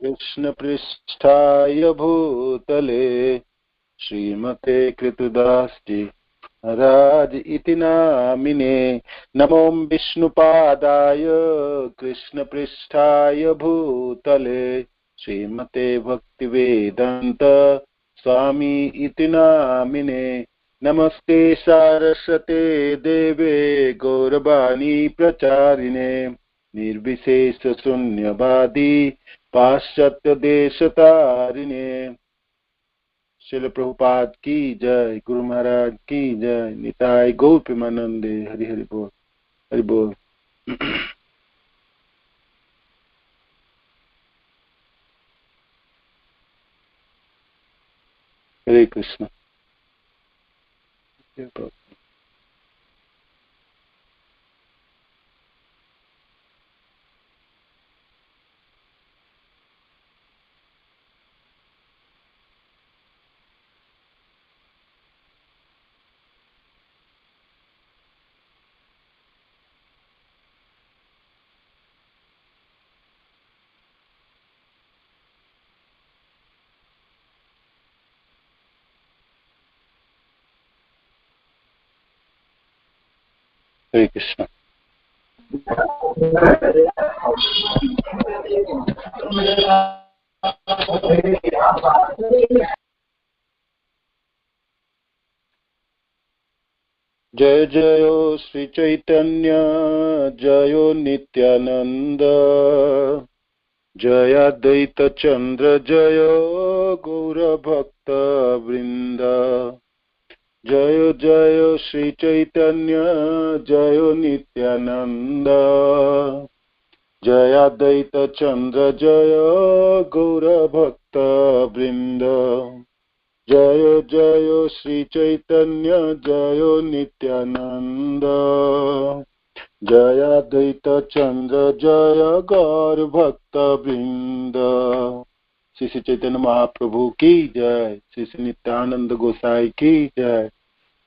कृष्णपृष्ठाय भूतले श्रीमते कृतदास्ति राज इति नामिने। नमो विष्णुपादाय कृष्णपृष्ठाय भूतले श्रीमते भक्तिवेदांत स्वामी इति नामिने। नमस्ते सारस्वते देवे गौरवाणी प्रचारिणे निर्विशेष शून्यवादी पाश्चात्य देशतारिणे। श्रील प्रभुपाद की जय, गुरु महाराज की जय, निताय गौर प्रेमानंदे। हरि हरि बोल, हरि बोल। हरे कृष्ण। हरे कृष्ण। जय जयो श्री चैतन्य जयो नित्यानंद जय अद्वैत चंद्र जय गौर भक्त वृंद। जय जय श्री चैतन्य जय नित्यानंद जय अद्वैत चंद्र जय गौर भक्त वृंद। जय जय श्री चैतन्य जय नित्यानंद जय अद्वैत चंद्र जय गौर भक्त वृंद। श्री श्री चैतन्य महाप्रभु की जय, श्री श्री नित्यानंद गोसाई की जय,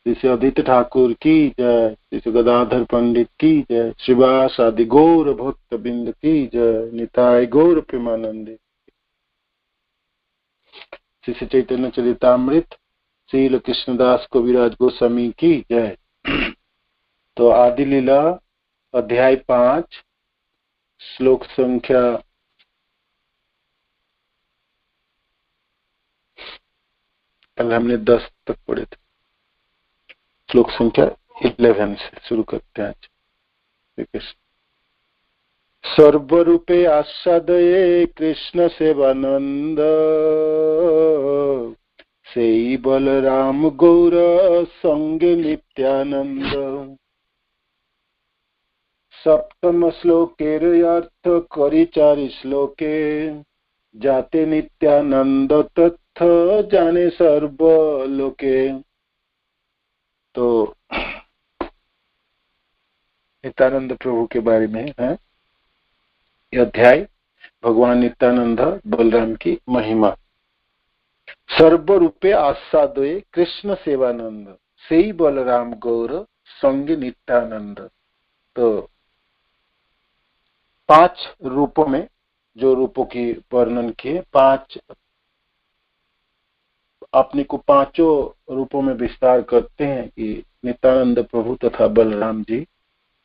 श्री श्री अद्वैत ठाकुर की जय, श्री श्री गदाधर पंडित की जय, श्रीवास आदि गौर भक्त वृंद की जय, निताय गौर प्रेमानंदे। श्री श्री चैतन्य चरितामृत श्रील कृष्णदास कविराज गोस्वामी की जय। तो आदि लीला अध्याय 5 श्लोक संख्या कल हमने 10 तक पढ़े थे, श्लोक संख्या 11 से शुरू करते हैं आज। सर्वरूपे आस्वादये कृष्ण सेवानंद सेई बलराम गौर संगे नित्यानंद। सप्तम श्लोकेर अर्थ करी 4 श्लोके जाते नित्यानंद तत्थ जाने सर्व लोके। तो नित्यानंद प्रभु के बारे में है यह अध्याय। भगवान नित्यानंद बलराम की महिमा। सर्वरूपे आस्वादये कृष्ण सेवानंद सेई बलराम गौर संगे नित्यानंद। तो 5 रूपों में जो रूपों की वर्णन किए, 5 अपने को 5 रूपों में विस्तार करते हैं कि नित्यानंद प्रभु तथा बलराम जी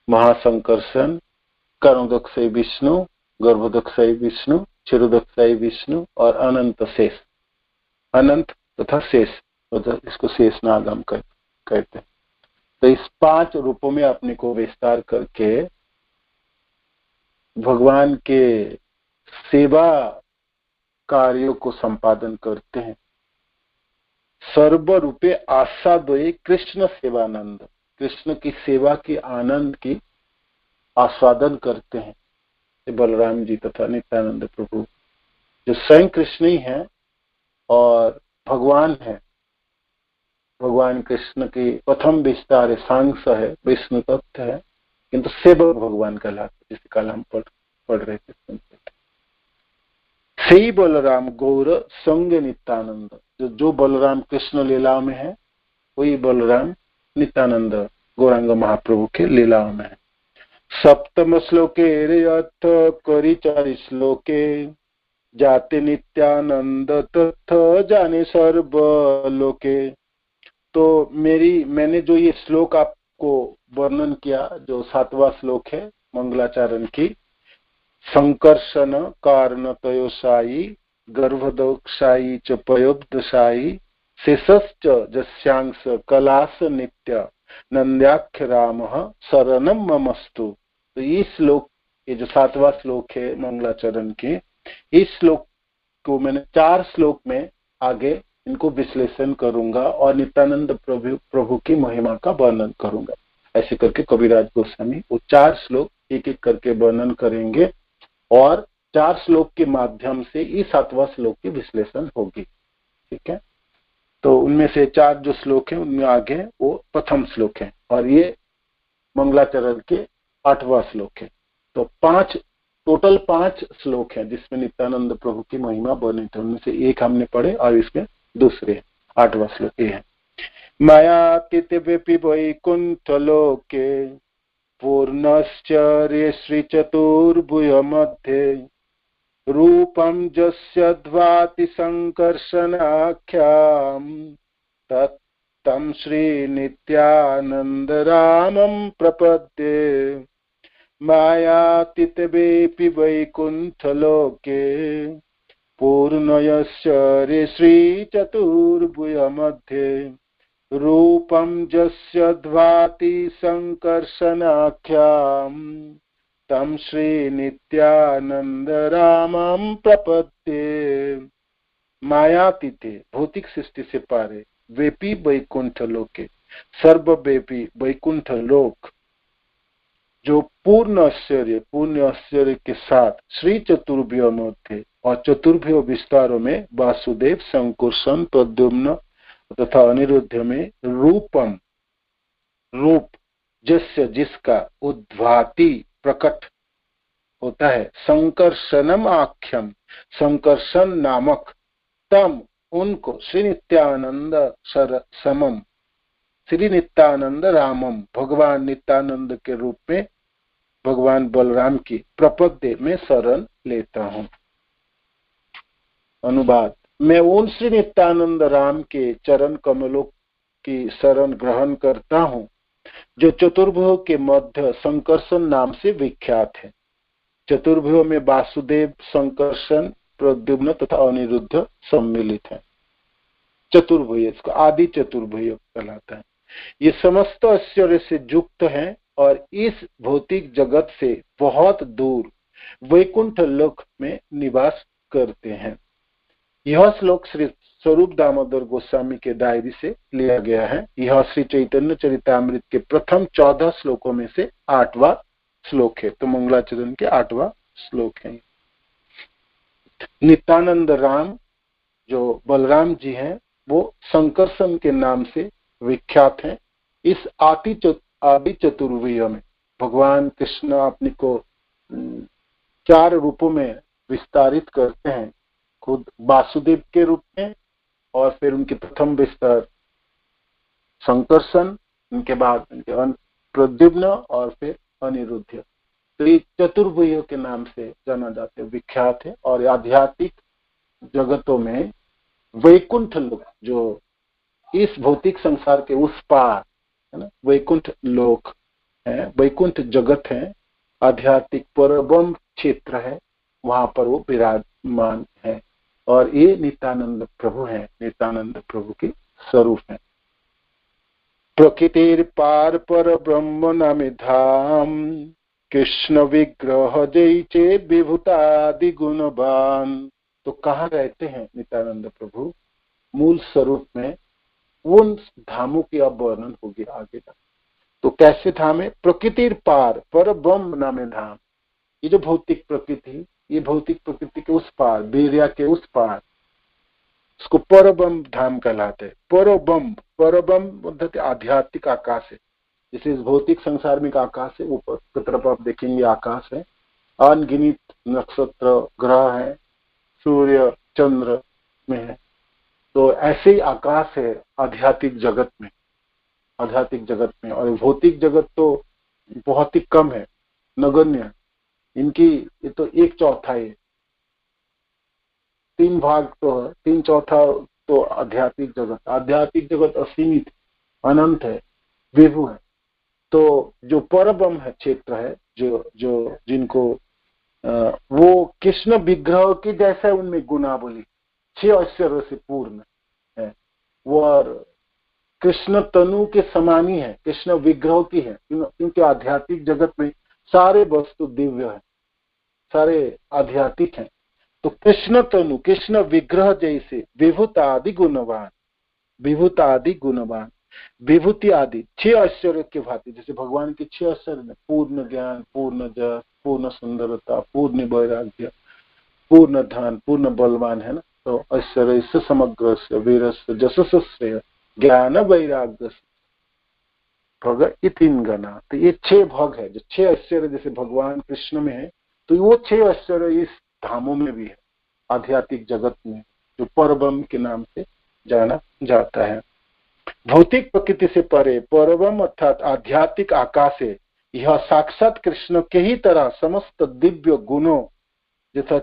महासंकर्षण, कर्णोदकशयी विष्णु, गर्भोदकशयी विष्णु, क्षीरोदकशयी विष्णु और अनंत शेष, अनंत तथा शेष, इसको शेष नाग हम कहते हैं। तो इस 5 रूपों में अपने को विस्तार करके भगवान के सेवा कार्यों को संपादन करते हैं। सर्व रूपे आस्वादये कृष्ण सेवानंद, कृष्ण की सेवा की आनंद की आस्वादन करते हैं बलराम जी तथा नित्यानंद प्रभु, जो स्वयं कृष्ण ही है और भगवान है। भगवान कृष्ण की प्रथम विस्तार सांस है, विष्णु तत्व है, किंतु सेवक भगवान कहलाते, जिसे कल हम पढ़ रहे थे। सही बलराम गौर संग नित्यानंद, जो बलराम कृष्ण लीलाओं में है वही बलराम नित्यानंद गौरांग महाप्रभु के लीलाओं में है। सप्तम श्लोके अर्थ करी 4 श्लोके जाते नित्यानंद तथ जाने सर्व लोके। तो मैंने जो ये श्लोक आपको वर्णन किया, जो 7वां श्लोक है मंगलाचरण की, संकर्षण कारणतयोसाई गर्भदोक्षाई च पयोब्दशाई शेषश्च जस्यांश कलास नित्य नंद्याख्य राम शरणम ममस्तु। तो ये श्लोक, ये जो 7वां श्लोक है मंगलाचरण के, इस श्लोक को मैंने 4 श्लोक में आगे इनको विश्लेषण करूंगा और नित्यानंद प्रभु की महिमा का वर्णन करूंगा। ऐसे करके कविराज गोस्वामी वो 4 श्लोक एक एक करके वर्णन करेंगे और 4 श्लोक के माध्यम से इस 7वां श्लोक की विश्लेषण होगी। ठीक है, तो उनमें से 4 जो श्लोक है उनमें आगे वो प्रथम श्लोक है और ये मंगलाचरण के 8वां श्लोक है। तो टोटल 5 श्लोक हैं जिसमें नित्यानंद प्रभु की महिमा वर्णित है। उनमें से एक हमने पढ़े और इसमें दूसरे 8वां श्लोक ये है। मायातिथ्येऽपि वैकुंठलोके पूर्णश्चर्ये श्रीचतुर्भुज मध्ये रूपं यस्य ध्वाति संकर्षणाख्याम् तत्तं श्रीनित्यानन्दरामं प्रपद्ये। मायातिथ्येऽपि वैकुंठलोके पूर्णयस्य श्रीचतुर्भुज मध्ये रूपं यस्य ध्वाति संकर्षणाख्याम् तं श्रीनित्यानंद रामं प्रपद्ये। मायातीते, भौतिक सृष्टि से पारे, वेपी वैकुंठ लोके, सर्वव्यापी वैकुंठ लोक, जो पूर्ण आश्चर्य के साथ श्री चतुर्भुज मध्ये और चतुर्भुज विस्तारों में वासुदेव, संकुर्षण, प्रद्युम्न तथा अनिरुद्ध में रूपम, रूप, जस्य जिसका, उद्भाति प्रकट होता है, संकर्षणम आख्यम, संकर्षण नामक, तम उनको, श्री नित्यानंद समम, श्री नित्यानंद रामम, भगवान नित्यानंद के रूप में भगवान बलराम की प्रपद्य में शरण लेता हूं। अनुवाद, मैं उन श्री नित्यानंद राम के चरण कमलों की शरण ग्रहण करता हूं जो चतुर्भुज के मध्य संकर्षण नाम से विख्यात है। चतुर्भुज में वासुदेव, संकर्षण, प्रद्युम्न तथा अनिरुद्ध सम्मिलित है। चतुर्भुज, इसको आदि चतुर्भुज कहलाता है। ये समस्त ऐश्वर्य से युक्त है और इस भौतिक जगत से बहुत दूर वैकुंठ लोक में निवास करते हैं। यह श्लोक श्री स्वरूप दामोदर गोस्वामी के डायरी से लिया गया है। यह श्री चैतन्य चरितामृत के प्रथम 14 श्लोकों में से 8वां श्लोक है। तो मंगलाचरण के 8वां श्लोक है। नित्यानंद राम जो बलराम जी हैं वो संकर्षण के नाम से विख्यात हैं। इस आदि चतुर्भुज में भगवान कृष्ण अपने को 4 रूपों में विस्तारित करते हैं, खुद वासुदेव के रूप में और फिर उनके प्रथम विस्तार संकर्षण, उनके बाद उनके प्रद्युम्न और फिर अनिरुद्ध। तो ये चतुर्भुज के नाम से जाना जाते, विख्यात है। और आध्यात्मिक जगतों में वैकुंठ लोक, जो इस भौतिक संसार के उस पार है ना, वैकुंठ लोक है, वैकुंठ जगत है, आध्यात्मिक परम क्षेत्र है, वहां पर वो विराजमान है। और ये नित्यानंद प्रभु हैं, नित्यानंद प्रभु के स्वरूप हैं। प्रकृतिर पार पर ब्रह्म नामे धाम कृष्ण विग्रह जैचे विभूतादि गुणवान। तो कहाँ रहते हैं नित्यानंद प्रभु? मूल स्वरूप में। उन धामों की अब वर्णन होगी आगे तक। तो कैसे धाम है? प्रकृतिर पार पर ब्रह्म नामे धाम। ये जो भौतिक प्रकृति, ये भौतिक प्रकृति के उस पार, वीर्या के उस पार, उसको परब्रह्म धाम कहलाते हैं। परब्रह्म मतलब आध्यात्मिक आकाश है। जैसे इस भौतिक संसार में आकाश है, ऊपर की तरफ आप देखेंगे आकाश है, अनगिनत नक्षत्र ग्रह है, सूर्य चंद्र में है। तो ऐसे ही आकाश है आध्यात्मिक जगत में, आध्यात्मिक जगत में। और भौतिक जगत तो बहुत ही कम है। नगण्य है। इनकी ये तो 1/4 है, 3 भाग तो है, 3/4 तो आध्यात्मिक जगत। आध्यात्मिक जगत असीमित, अनंत है, विभु है। तो जो परब्रह्म है क्षेत्र है, जो जो जिनको वो कृष्ण विग्रह की जैसा उनमें गुणावली 6 ऐश्वर्य से पूर्ण है। वो और कृष्ण तनु के समान ही है, कृष्ण विग्रह की है, क्योंकि आध्यात्मिक जगत में सारे वस्तु दिव्य है, सारे आध्यात्मिक हैं। तो कृष्ण तनु, कृष्ण विग्रह जैसे विभूतादि गुणवान, विभूतादि गुणवान, विभूति आदि 6 ऐश्वर्य के भांति, जैसे भगवान के 6 ऐश्वर्य में पूर्ण ज्ञान, पूर्ण जस, पूर्ण सुंदरता, पूर्ण वैराग्य, पूर्ण धन, पूर्ण बलवान है ना। तो ऐश्वर्य से समग्र से वीरस्य जसस श्रेय ज्ञान वैराग्य भग, ये 3 गणा। तो ये 6 भाग है, जो 6 ऐश्वर्य जैसे भगवान कृष्ण में है, तो वो 6 ऐश्वर्य इस धामों में भी है, आध्यात्मिक जगत में, जो परब्रह्म के नाम से जाना जाता है। भौतिक प्रकृति से परे परब्रह्म अर्थात आध्यात्मिक आकाश है। यह साक्षात कृष्ण के ही तरह समस्त दिव्य गुणों जैसा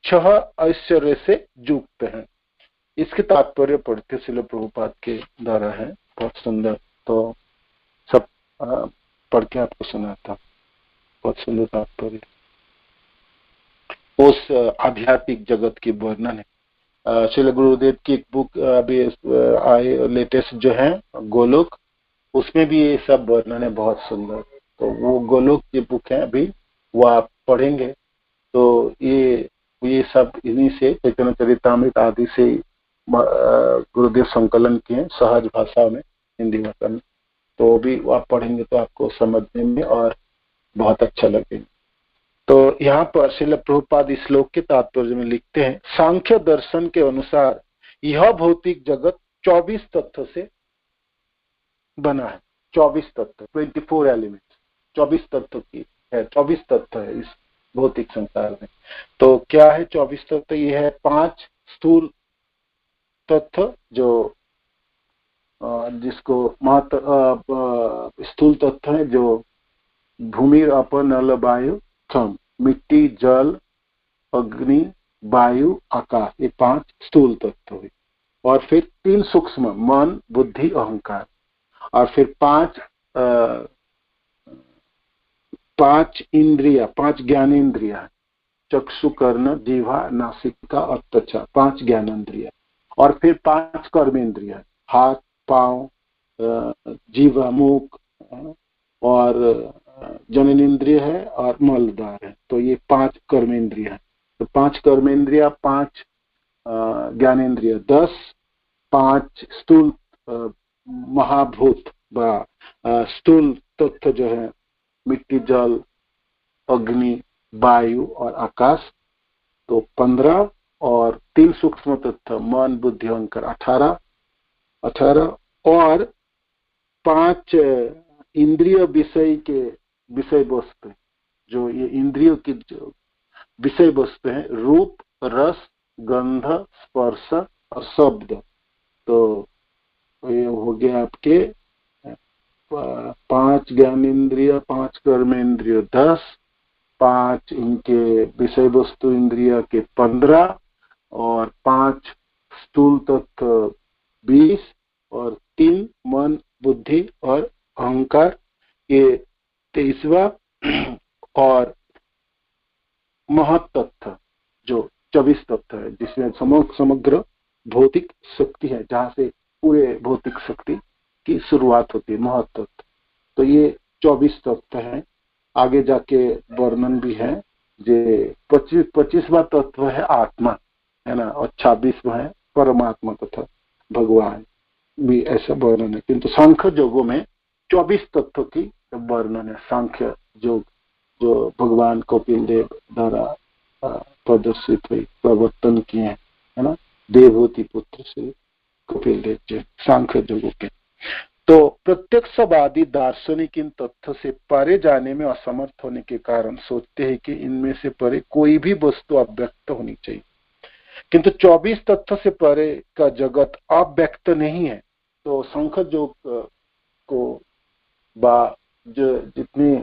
6 ऐश्वर्य से युक्त है। इसके तात्पर्य पढ़ते श्रील प्रभुपाद के द्वारा है, बहुत सुंदर। तो सब पढ़ के आपको सुनाता, बहुत सुंदर तात्पर्य उस आध्यात्मिक जगत की वर्णन है। श्रील गुरुदेव की एक बुक अभी आए लेटेस्ट जो है गोलोक, उसमें भी ये सब वर्णन है, बहुत सुंदर। तो वो गोलोक की बुक है, अभी वो आप पढ़ेंगे तो ये सब इन्हीं से चैतन्य चरितामृत आदि से गुरुदेव संकलन किए सहज भाषा में, हिंदी भाषा में। तो भी आप पढ़ेंगे तो आपको समझने में और बहुत अच्छा लगेगा। तो यहाँ पर श्रील प्रभुपाद इस श्लोक के तात्पर्य में लिखते हैं, सांख्य दर्शन के अनुसार यह भौतिक जगत 24 तत्व से बना है। 24 तत्व, 24 एलिमेंट्स, 24 तत्व की है, 24 तत्व है इस भौतिक संसार में। तो क्या है 24 तत्व? ये है 5 स्थूल तत्व, जो जिसको स्थूल तत्व है, जो भूमि, अप, नल, वायु, थम, मिट्टी, जल, अग्नि, वायु, आकाश, ये 5 स्थूल तत्व है। और फिर 3 सूक्ष्म, मन, बुद्धि, अहंकार। और फिर 5 इंद्रिया, 5 ज्ञानेन्द्रिया, चक्षु, कर्ण, जीवा, नासिका और त्वचा, 5 ज्ञानेन्द्रिया। और फिर 5 कर्मेंद्रिया, हाथ, पांव, जीवा, मुख और जननेन्द्रिय है और मलद्वार है। तो ये 5 कर्मेंद्रिय है। तो 5 कर्मेंद्रिय, 5 ज्ञानेन्द्रिय, 10, 5 स्थूल महाभूत स्थूल तत्व जो है मिट्टी, जल, अग्नि, वायु और आकाश, तो 15। और 3 सूक्ष्म तत्व मन, बुद्धि, अहंकार, 18। और 5 इंद्रिय विषय के विषय वस्तु, जो ये इंद्रियों की जो विषय वस्तु है, रूप, रस, गंध, स्पर्श और शब्द। तो ये हो गया आपके 5 ज्ञानेन्द्रिय, 5 कर्मेंद्रिय 10, 5 इनके विषय वस्तु इंद्रिय के 15 और 5 स्थूल तत्व 20 और 3 मन, बुद्धि और अहंकार, ये 23वां। और महत तत्व जो 24 तत्व है, जिसमें समग्र भौतिक शक्ति है, जहां से पूरे भौतिक शक्ति की शुरुआत होती है, महत तत्व। तो ये 24 तत्व है। आगे जाके वर्णन भी है, जो 25वां तत्व है आत्मा, है ना, और 26वां है परमात्मा तथा भगवान, भी ऐसा वर्णन है। किंतु सांख्य योगों में 24 तत्व की वर्णन है। सांख्य योग जो भगवान कपिल देव द्वारा प्रदर्शित हुई, प्रवर्तन किए हैं, है ना, देवहूति पुत्र से कपिल देव जी, सांख्य योगों के। तो प्रत्यक्षवादी दार्शनिक इन तथ्य से परे जाने में असमर्थ होने के कारण सोचते हैं कि इनमें से परे कोई भी वस्तु अव्यक्त होनी चाहिए। किंतु 24 तथ्य से परे का जगत अव्यक्त नहीं है। तो सांख्य योग को जितनी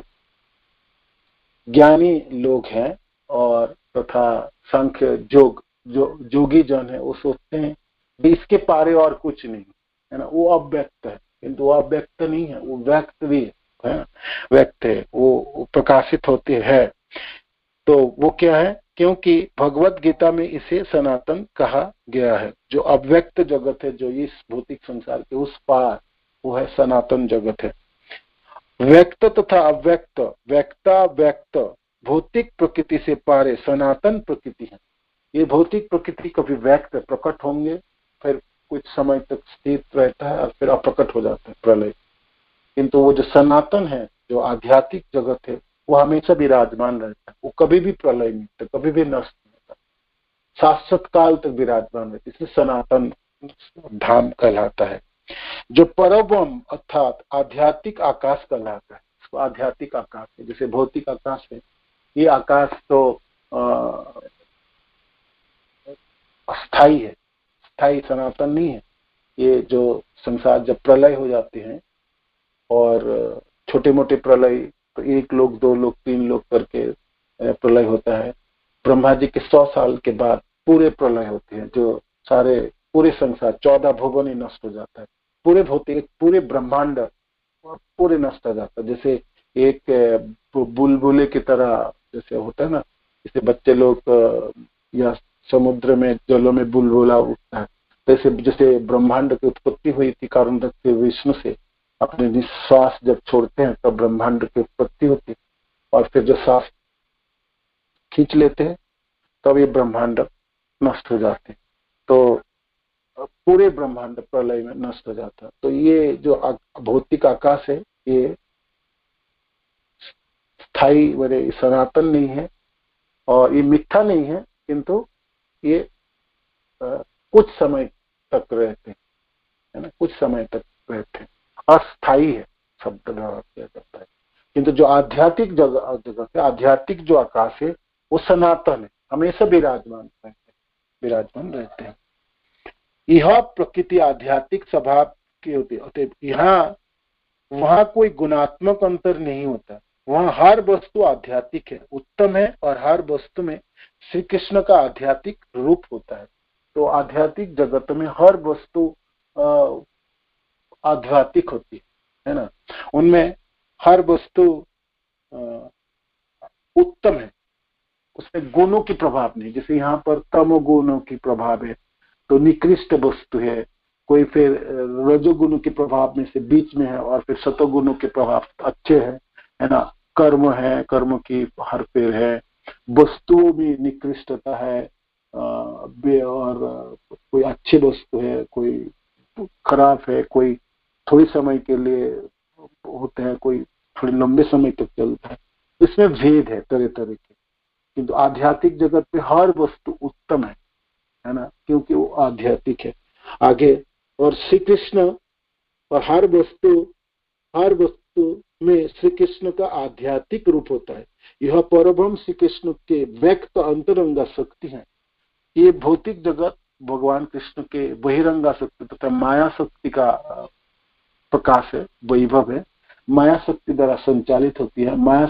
ज्ञानी लोग हैं और तथा संख्य जोग जो जोगी जन है वो सोचते हैं कि इसके पारे और कुछ नहीं है ना, वो अव्यक्त है, किंतु वो अव्यक्त नहीं है, वो व्यक्त भी है, व्यक्त है, वो प्रकाशित होते हैं। तो वो क्या है, क्योंकि भगवत गीता में इसे सनातन कहा गया है। जो अव्यक्त जगत है, जो इस भौतिक संसार के उस पार, वो है सनातन जगत है। व्यक्त तथा अव्यक्त, व्यक्ता व्यक्त, भौतिक प्रकृति से पारे सनातन प्रकृति है। ये भौतिक प्रकृति कभी व्यक्त प्रकट होंगे, फिर कुछ समय तक स्थिर रहता है और फिर अप्रकट हो जाता है प्रलय। किंतु वो जो सनातन है, जो आध्यात्मिक जगत है, वो हमेशा विराजमान रहता है, वो कभी भी प्रलय नहीं होता, कभी भी नष्ट नहीं होता, शाश्वत काल तक विराजमान रहता है, इसलिए सनातन धाम कहलाता है। जो परब्रह्म अर्थात आध्यात्मिक आकाश कहलाता है, इसको आध्यात्मिक आकाश है। जैसे भौतिक आकाश है, ये आकाश तो अस्थाई है, स्थाई सनातन नहीं है। ये जो संसार जब प्रलय हो जाते हैं और छोटे मोटे प्रलय, तो 1 लोग 2 लोग 3 लोग करके प्रलय होता है। ब्रह्मा जी के 100 साल के बाद पूरे प्रलय होते हैं, जो सारे पूरे संसार 14 भुवन ही नष्ट हो जाता है, पूरे भौतिक पूरे ब्रह्मांड पूरे नष्ट हो जाता है। जैसे एक बुलबुले की तरह जैसे होता है ना, जैसे बच्चे लोग या समुद्र में जलों में बुलबुला उठता है, जैसे जैसे ब्रह्मांड की उत्पत्ति हुई थी कारण विष्णु से, अपने निश्वास जब छोड़ते हैं तब ब्रह्मांड की उत्पत्ति होती है, और फिर जो सांस खींच लेते हैं तब ये ब्रह्मांड नष्ट हो जाते हैं। तो पूरे ब्रह्मांड प्रलय में नष्ट हो जाता है। तो ये जो भौतिक आकाश है, ये स्थायी बड़े सनातन नहीं है और ये मिथ्या नहीं है, किंतु ये कुछ समय तक रहते हैं, है ना, कुछ समय तक रहते हैं, अस्थाई है शब्द व्यवहार किया जाता है। किंतु जो आध्यात्मिक जगह है, आध्यात्मिक जो आकाश है, वो सनातन है, हमेशा विराजमान रहते हैं। यह प्रकृति आध्यात्मिक स्वभाव की होती है, यहाँ वहां कोई गुणात्मक अंतर नहीं होता, वहां हर वस्तु आध्यात्मिक है, उत्तम है, और हर वस्तु में श्री कृष्ण का आध्यात्मिक रूप होता है। तो आध्यात्मिक जगत में हर वस्तु आध्यात्मिक होती है ना, उनमें हर वस्तु उत्तम है, उसमें गुणों की प्रभाव नहीं। जैसे यहाँ पर तमोगुणों की प्रभाव है तो निकृष्ट वस्तु है, कोई फिर रजोगुणों के प्रभाव में से बीच में है, और फिर सतोगुणों के प्रभाव अच्छे है ना, कर्म है, कर्म की हर फेर है, वस्तुओं में निकृष्टता है, और कोई अच्छी वस्तु है, कोई खराब है, कोई थोड़ी समय के लिए होते हैं, कोई थोड़े लंबे समय तक चलता है, इसमें भेद है तरह तरह के। किंतु आध्यात्मिक जगत में हर वस्तु उत्तम है ना, क्योंकि वो आध्यात्मिक है। आगे, और श्री कृष्ण और हर वस्तु में श्री कृष्ण का आध्यात्मिक रूप होता है। यह परब्रह्म श्री कृष्ण के व्यक्त अंतरंगा शक्ति है। ये भौतिक जगत भगवान कृष्ण के बहिरंगा शक्ति तथा माया शक्ति का प्रकाश है, वैभव है, माया शक्ति द्वारा संचालित होती है, माया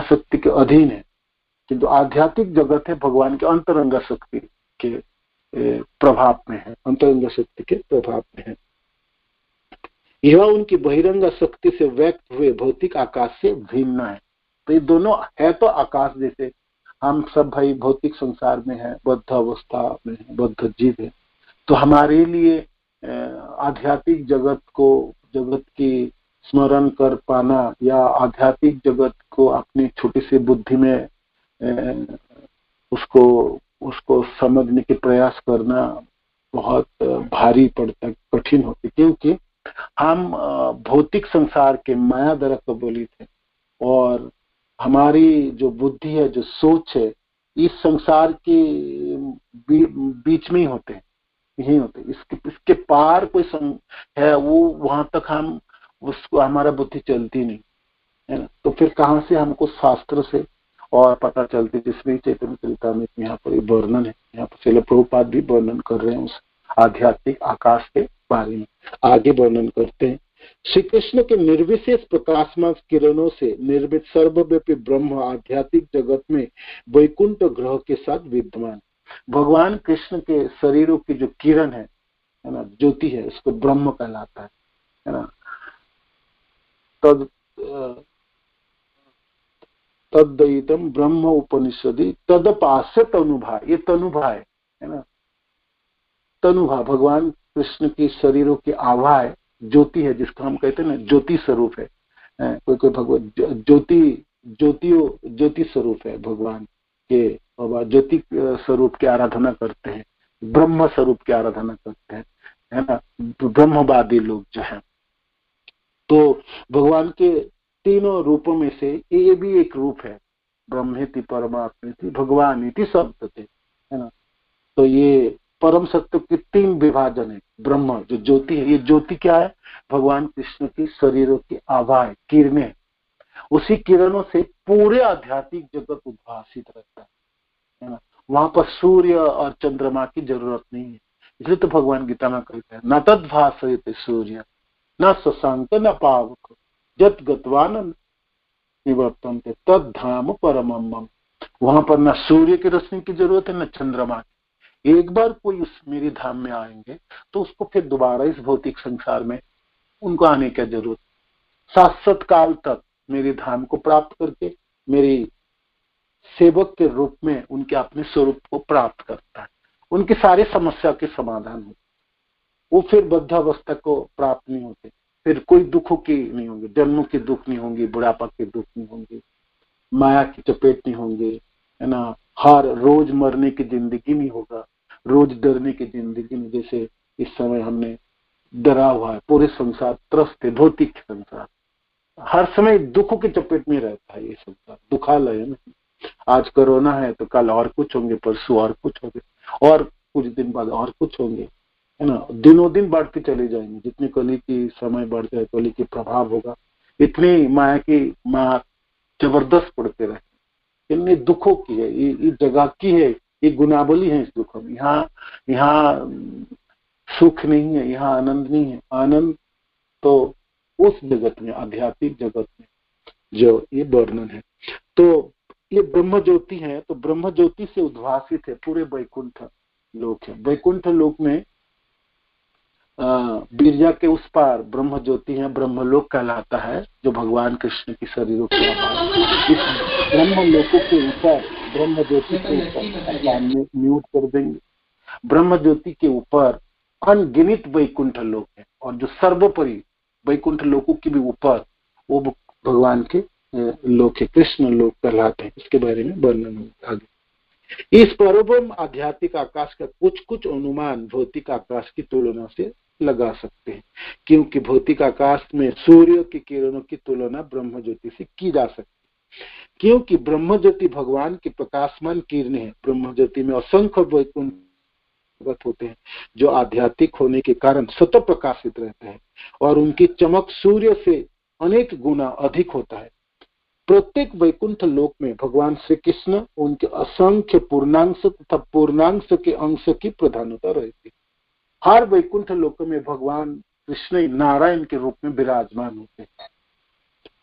शक्ति के अधीन है। किंतु आध्यात्मिक जगत है भगवान के अंतरंगा शक्ति के प्रभाव में है, अंतरंगा शक्ति के प्रभाव में है। यह उनकी बहिरंगा शक्ति से व्यक्त हुए भौतिक आकाश से भिन्न है। तो ये दोनों है तो आकाश जैसे, हम सब भाई भौतिक संसार में है, बद्ध अवस्था में है, बद्ध जीव है। तो हमारे लिए आध्यात्मिक जगत की स्मरण कर पाना या आध्यात्मिक जगत को अपनी छोटी सी बुद्धि में उसको समझने के प्रयास करना बहुत भारी पड़ता, कठिन होती, क्योंकि हम भौतिक संसार के माया द्वारा कबूलित है, और हमारी जो बुद्धि है, जो सोच है, इस संसार के बीच में ही होते हैं, यही होते। इसके पार कोई है, वो वहां तक हम उसको हमारा बुद्धि चलती नहीं है ना। तो फिर कहाँ से हमको शास्त्र से और पता चलती, जिसमें चैतन्य चरितामृत में यहाँ पर वर्णन है, यहाँ पर श्रील प्रभुपाद भी वर्णन कर रहे हैं उस आध्यात्मिक आकाश के बारे में। आगे वर्णन करते हैं श्री कृष्ण के निर्विशेष प्रकाशमान किरणों से निर्मित सर्वव्यापी ब्रह्म आध्यात्मिक जगत में वैकुंठ ग्रह के साथ विद्यमान। भगवान कृष्ण के शरीरों की जो किरण है ना, ज्योति है, उसको ब्रह्म कहलाता है ना। तद तद्दयितम ब्रह्म उपनिषदि तदपास्य तनुभा, ये तनुभा है ना। तनुभा भगवान कृष्ण की शरीरों की आभा है, ज्योति है, जिसको हम कहते हैं ना ज्योति स्वरूप है। कोई कोई भगवान ज्योति स्वरूप है भगवान के, ज्योति स्वरूप की आराधना करते हैं, ब्रह्म स्वरूप की आराधना करते हैं, है ना, ब्रह्मवादी लोग जो है। तो भगवान के तीनों रूपों में से ये भी एक रूप है, ब्रह्मेति परमात्मेति भगवान इति शब्दते, है ना। तो ये परम सत्य के तीन विभाजन है। ब्रह्म जो ज्योति है, ये ज्योति क्या है? भगवान कृष्ण की शरीरों की आभा है, किरणें। उसी किरणों से पूरे आध्यात्मिक जगत उद्भासित रहता है ना। वहां पर सूर्य और चंद्रमा की जरूरत नहीं है। इसलिए तो भगवान गीता में कहते हैं, न तद भासयते सूर्य न शशांक न पावक जत गतवान निवर्तन्ते तद धाम परमम मम। वहां पर न सूर्य की रोशनी की जरूरत है, न चंद्रमा की। एक बार कोई उस मेरी धाम में आएंगे तो उसको फिर दोबारा इस भौतिक संसार में उनको आने की जरूरत। शाश्वत काल तक मेरी धाम को प्राप्त करके मेरी सेवक के रूप में उनके अपने स्वरूप को प्राप्त करता है। उनकी सारी समस्या के समाधान हो, वो फिर बद्धावस्था को प्राप्त नहीं होते, फिर कोई दुखों की नहीं होंगे, जन्मों के दुख नहीं होंगे, बुढ़ापा के दुख नहीं होंगे, माया की चपेट नहीं होंगे, है ना। हर रोज मरने की जिंदगी नहीं होगा, रोज डरने की जिंदगी नहीं। जैसे इस समय हमने डरा हुआ है, पूरे संसार त्रस्त है, भौतिक संसार हर समय दुखों की चपेट में रहता है। ये संसार दुखालय है ना। आज कोरोना है तो कल और कुछ होंगे, परसों और कुछ होंगे, और कुछ दिन बाद और कुछ होंगे, है ना। दिनों दिन बढ़ते चले जाएंगे। जितने कली की समय बढ़ जाए, कली की प्रभाव होगा, इतनी माया की मार जबरदस्त पड़ते रहे। इतने दुखों की है, ये जगह की है, ये गुनाबली है इस दुखों में। यहाँ सुख नहीं है, यहाँ आनंद नहीं है। आनंद तो उस जगत में, आध्यात्मिक जगत में जो ये वर्णन है। तो ये ब्रह्म ज्योति है, तो ब्रह्म ज्योति से उद्भासित है पूरे वैकुंठ लोक है। वैकुंठ लोक में बिरजा के उस पार ब्रह्म ज्योति है, ब्रह्मलोक कहलाता है, जो भगवान कृष्ण की शरीरों के आधार। इस ब्रह्म लोकों के ऊपर, ब्रह्म ज्योति के ऊपर म्यूट कर देंगे, ब्रह्म ज्योति के ऊपर अनगिनित वैकुंठ लोक है, और जो सर्वोपरि वैकुंठ लोकों के भी ऊपर वो भगवान के लोक है, कृष्ण लोक कहलाते हैं। इसके बारे में वर्णन आगे। इस परम आध्यात्मिक आकाश का कुछ कुछ अनुमान भौतिक आकाश की तुलना से लगा सकते हैं, क्योंकि भौतिक आकाश में सूर्य की किरणों की तुलना ब्रह्म ज्योति से की जा सकती है। क्योंकि ब्रह्म ज्योति भगवान की प्रकाशमान किरणें हैं। ब्रह्म ज्योति में असंख्य वैकुंठ होते हैं, जो आध्यात्मिक होने के कारण सतत प्रकाशित रहते हैं, और उनकी चमक सूर्य से अनेक गुना अधिक होता है। प्रत्येक वैकुंठ लोक में भगवान श्री कृष्ण उनके असंख्य पूर्णांश तथा पूर्णांश के अंश की प्रधानता रहती है। हर वैकुंठ लोक में भगवान कृष्ण नारायण के रूप में विराजमान होते हैं।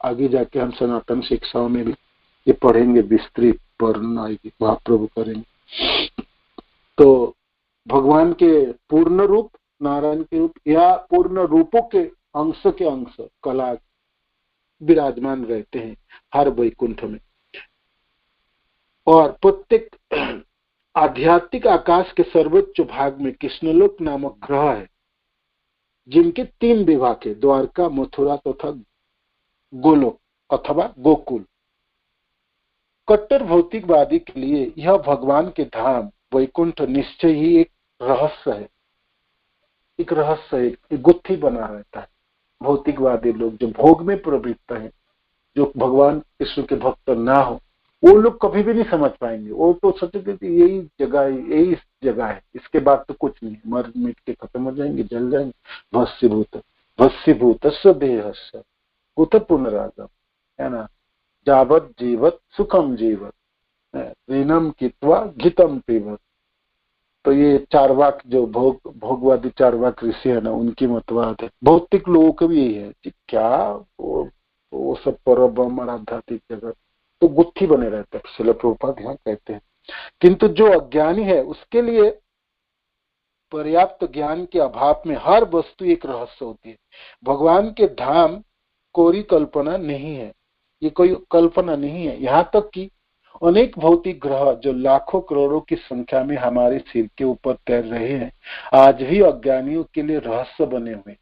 आगे जाके हम सनातन शिक्षाओं में भी ये पढ़ेंगे, विस्तृत वर्णन आएगी, महाप्रभु करेंगे। तो भगवान के पूर्ण रूप, नारायण के रूप या पूर्ण रूपों के अंश कला विराजमान रहते हैं हर वैकुंठ में। और प्रत्येक आध्यात्मिक आकाश के सर्वोच्च भाग में कृष्णलोक नामक ग्रह है, जिनके 3 विभाग है, द्वारका, मथुरा तथा गोलोक अथवा गोकुल। कट्टर भौतिकवादी के लिए यह भगवान के धाम वैकुंठ निश्चय ही एक रहस्य है, एक रहस्य, एक गुत्थी बना रहता है। भौतिकवादी लोग जो भोग में प्रवृत्त हैं, जो भगवान कृष्ण के भक्त ना हो, वो लोग कभी भी नहीं समझ पाएंगे। वो तो सोचते थे यही जगह है, इसके बाद तो कुछ नहीं, मर मिट के खत्म हो जाएंगे, जल जाएंगे। भस्मीभूत देहस्य कुत पुनरागम, है ना। जावत जीवत सुखम जीवत ऋणम कित्वा घितम पीवत तो ये चारवाक जो भोगवादी चारवाक ऋषि है ना, उनकी मतवाद है। भौतिक लोगों का भी यही है कि क्या वो सब परब्रह्म और आध्यात्मिक जगत तो गुत्थी बने रहते हैं, श्रील प्रभुपाद यहाँ कहते हैं। किंतु जो अज्ञानी है उसके लिए पर्याप्त ज्ञान के अभाव में हर वस्तु एक रहस्य होती है। भगवान के धाम कोई कल्पना नहीं है, ये कोई कल्पना नहीं है। यहाँ तक कि अनेक भौतिक ग्रह जो लाखों करोड़ों की संख्या में हमारे सिर के ऊपर तैर रहे हैं, आज भी अज्ञानियों के लिए रहस्य बने हुए।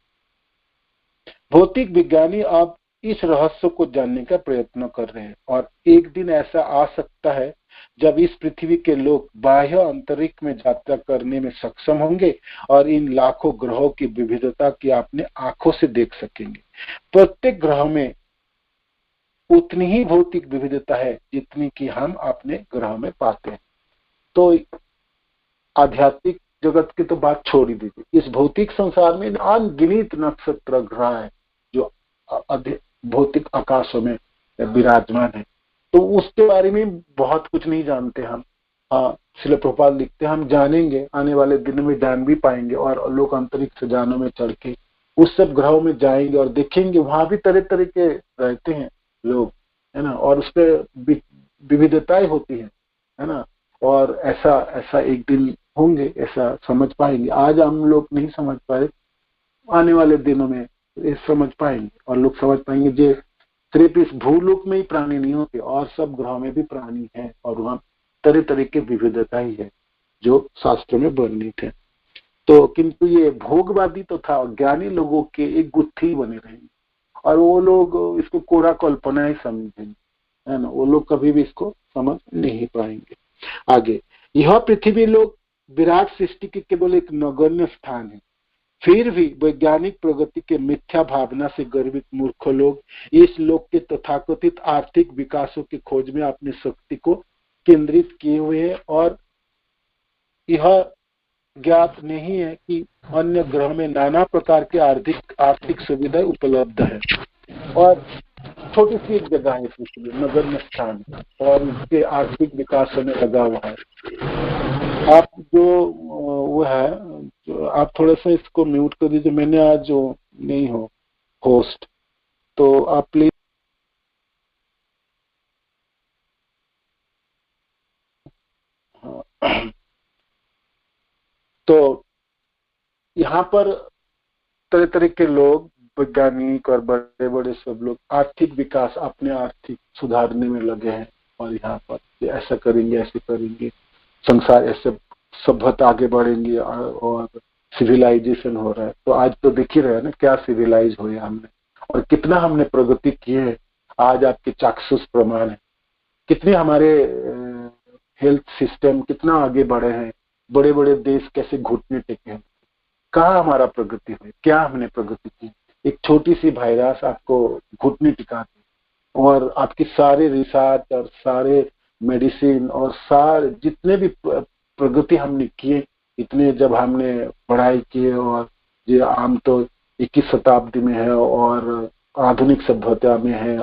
भौतिक विज्ञानी अब इस रहस्य को जानने का प्रयत्न कर रहे हैं, और एक दिन ऐसा आ सकता है जब इस पृथ्वी के लोग बाह्य अंतरिक्ष में यात्रा करने में सक्षम होंगे और इन लाखों ग्रहों की विविधता की अपने आंखों से देख सकेंगे। प्रत्येक ग्रह में उतनी ही भौतिक विविधता है जितनी कि हम अपने ग्रह में पाते हैं। तो आध्यात्मिक जगत की तो बात छोड़ ही दीजिए, इस भौतिक संसार में अनगिनत नक्षत्र ग्रह है जो भौतिक आकाशों में विराजमान है। तो उसके बारे में बहुत कुछ नहीं जानते हम। हाँ, श्रील प्रभुपाद लिखते हैं हम जानेंगे, आने वाले दिन में जान भी पाएंगे, और लोग अंतरिक्ष यानों में चढ़ के उस सब ग्रहों में जाएंगे और देखेंगे वहां भी तरह तरह के रहते हैं लोग, है ना, और उस पर विविधताएं होती है ना, और ऐसा ऐसा एक दिन होंगे, ऐसा समझ पाएंगे। आज हम लोग नहीं समझ पाए, आने वाले दिनों में ये समझ पाएंगे, और लोग समझ पाएंगे जो सिर्फ इस भूलोक में ही प्राणी नहीं होते, और सब ग्रहों में भी प्राणी है, और वहां तरह तरह की विविधता ही है जो शास्त्रों में वर्णित है। तो किंतु ये भोगवादी तो था अज्ञानी लोगों के एक गुत्थी बने रहेंगे, और वो लोग इसको कोरा कल्पना ही समझेंगे, है ना, वो लोग कभी भी इसको समझ नहीं पाएंगे। आगे, यह पृथ्वी लोग विराट सृष्टि के केवल एक नगण्य स्थान है, फिर भी वैज्ञानिक प्रगति के मिथ्या भावना से गर्वित मूर्ख लोग इस लोक के तथाकथित आर्थिक विकासों की खोज में अपनी शक्ति को केंद्रित किए हुए हैं, और यह ज्ञात नहीं है कि अन्य ग्रह में नाना प्रकार के आर्थिक सुविधाएं उपलब्ध है, और छोटी सी एक जगह है इसलिए नगण्य स्थान, और इसके आर्थिक विकास में लगा हुआ है। आप जो वो है, जो आप थोड़ा सा इसको म्यूट कर दीजिए, मैंने आज जो नहीं हो होस्ट, तो आप प्लीज। तो यहाँ पर तरह तरह के लोग, वैज्ञानिक और बड़े बड़े सब लोग आर्थिक विकास, अपने आर्थिक सुधारने में लगे हैं, और यहाँ पर ऐसा करेंगे, ऐसे करेंगे, संसार ऐसे सभ्यता आगे बढ़ेंगे, और सिविलाइजेशन हो रहा है। तो आज तो देख ही रहे हैं ना क्या सिविलाइज हुए हमने, और कितना हमने प्रगति की है। आज आपके चाक्षुष प्रमाण है कितने हमारे हेल्थ सिस्टम कितना आगे बढ़े हैं, बड़े बड़े देश कैसे घुटने टेके हैं, कहाँ हमारा प्रगति हुई, क्या हमने प्रगति की। एक छोटी सी वायरस आपको घुटने टिकाती, और आपकी सारे रिसर्च और सारे मेडिसिन और सारे जितने भी प्रगति हमने किए, इतने जब हमने पढ़ाई की, और ये आम तो 21 शताब्दी में है और आधुनिक सभ्यता में है,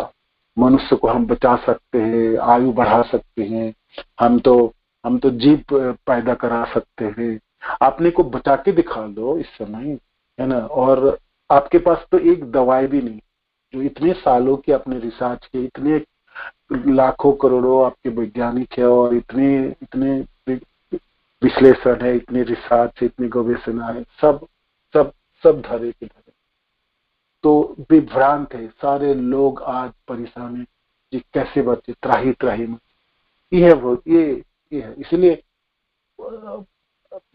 मनुष्य को हम बचा सकते हैं, आयु बढ़ा सकते हैं, हम तो जीव पैदा करा सकते हैं। आपने को बचा के दिखा दो इस समय, है ना, और आपके पास तो एक दवाई भी नहीं, जो इतने सालों की अपने रिसर्च के, इतने लाखों करोड़ों आपके वैज्ञानिक है, और इतने इतने विश्लेषण है, इतने रिसर्च, इतनी गवेषणा है, सब सब सब धरे के धरे। तो विभ्रांत है सारे लोग, आज परेशान है कि कैसे बचे, त्राही त्राही में। ये है वो, ये है। इसलिए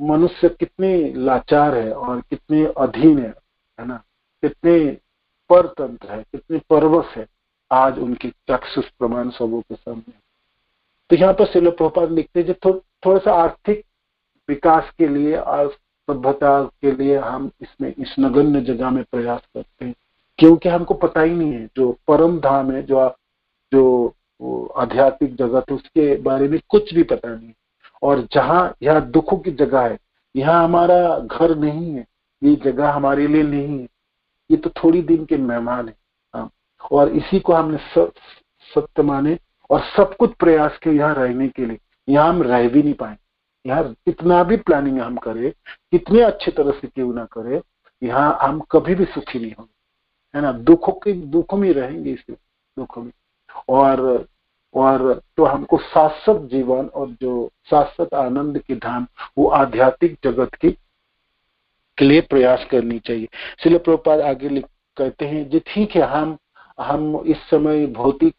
मनुष्य कितने लाचार है और कितने अधीन है ना, कितने परतंत्र है, कितने परवश है आज उनके चाक्षुष प्रमाण सबों के सामने। तो यहाँ पर श्रील प्रभुपाद लिखते हैं थोड़ा सा आर्थिक विकास के लिए और सभ्यता के लिए हम इसमें इस नगण्य जगह में प्रयास करते हैं, क्योंकि हमको पता ही नहीं है जो परम धाम है, जो आध्यात्मिक जगत है, उसके बारे में कुछ भी पता नहीं। और जहाँ यह दुखों की जगह है, यहाँ हमारा घर नहीं है, ये जगह हमारे लिए नहीं है, ये तो थोड़ी दिन के मेहमान है। हाँ, और इसी को हमने सत्य माने और सब कुछ प्रयास किया यहाँ रहने के लिए, यहाँ हम रह भी नहीं पाए, यार कितना भी प्लानिंग हम करें, कितने अच्छे तरह से क्यों ना करें, यहाँ हम कभी भी सुखी नहीं होंगे, है ना। दुखों में रहेंगे, इस दुखों में। और तो हमको शाश्वत जीवन और जो शाश्वत आनंद की धाम, वो आध्यात्मिक जगत की के लिए प्रयास करनी चाहिए। इसलिए प्रभुपाद आगे कहते हैं जी ठीक है, हम इस समय भौतिक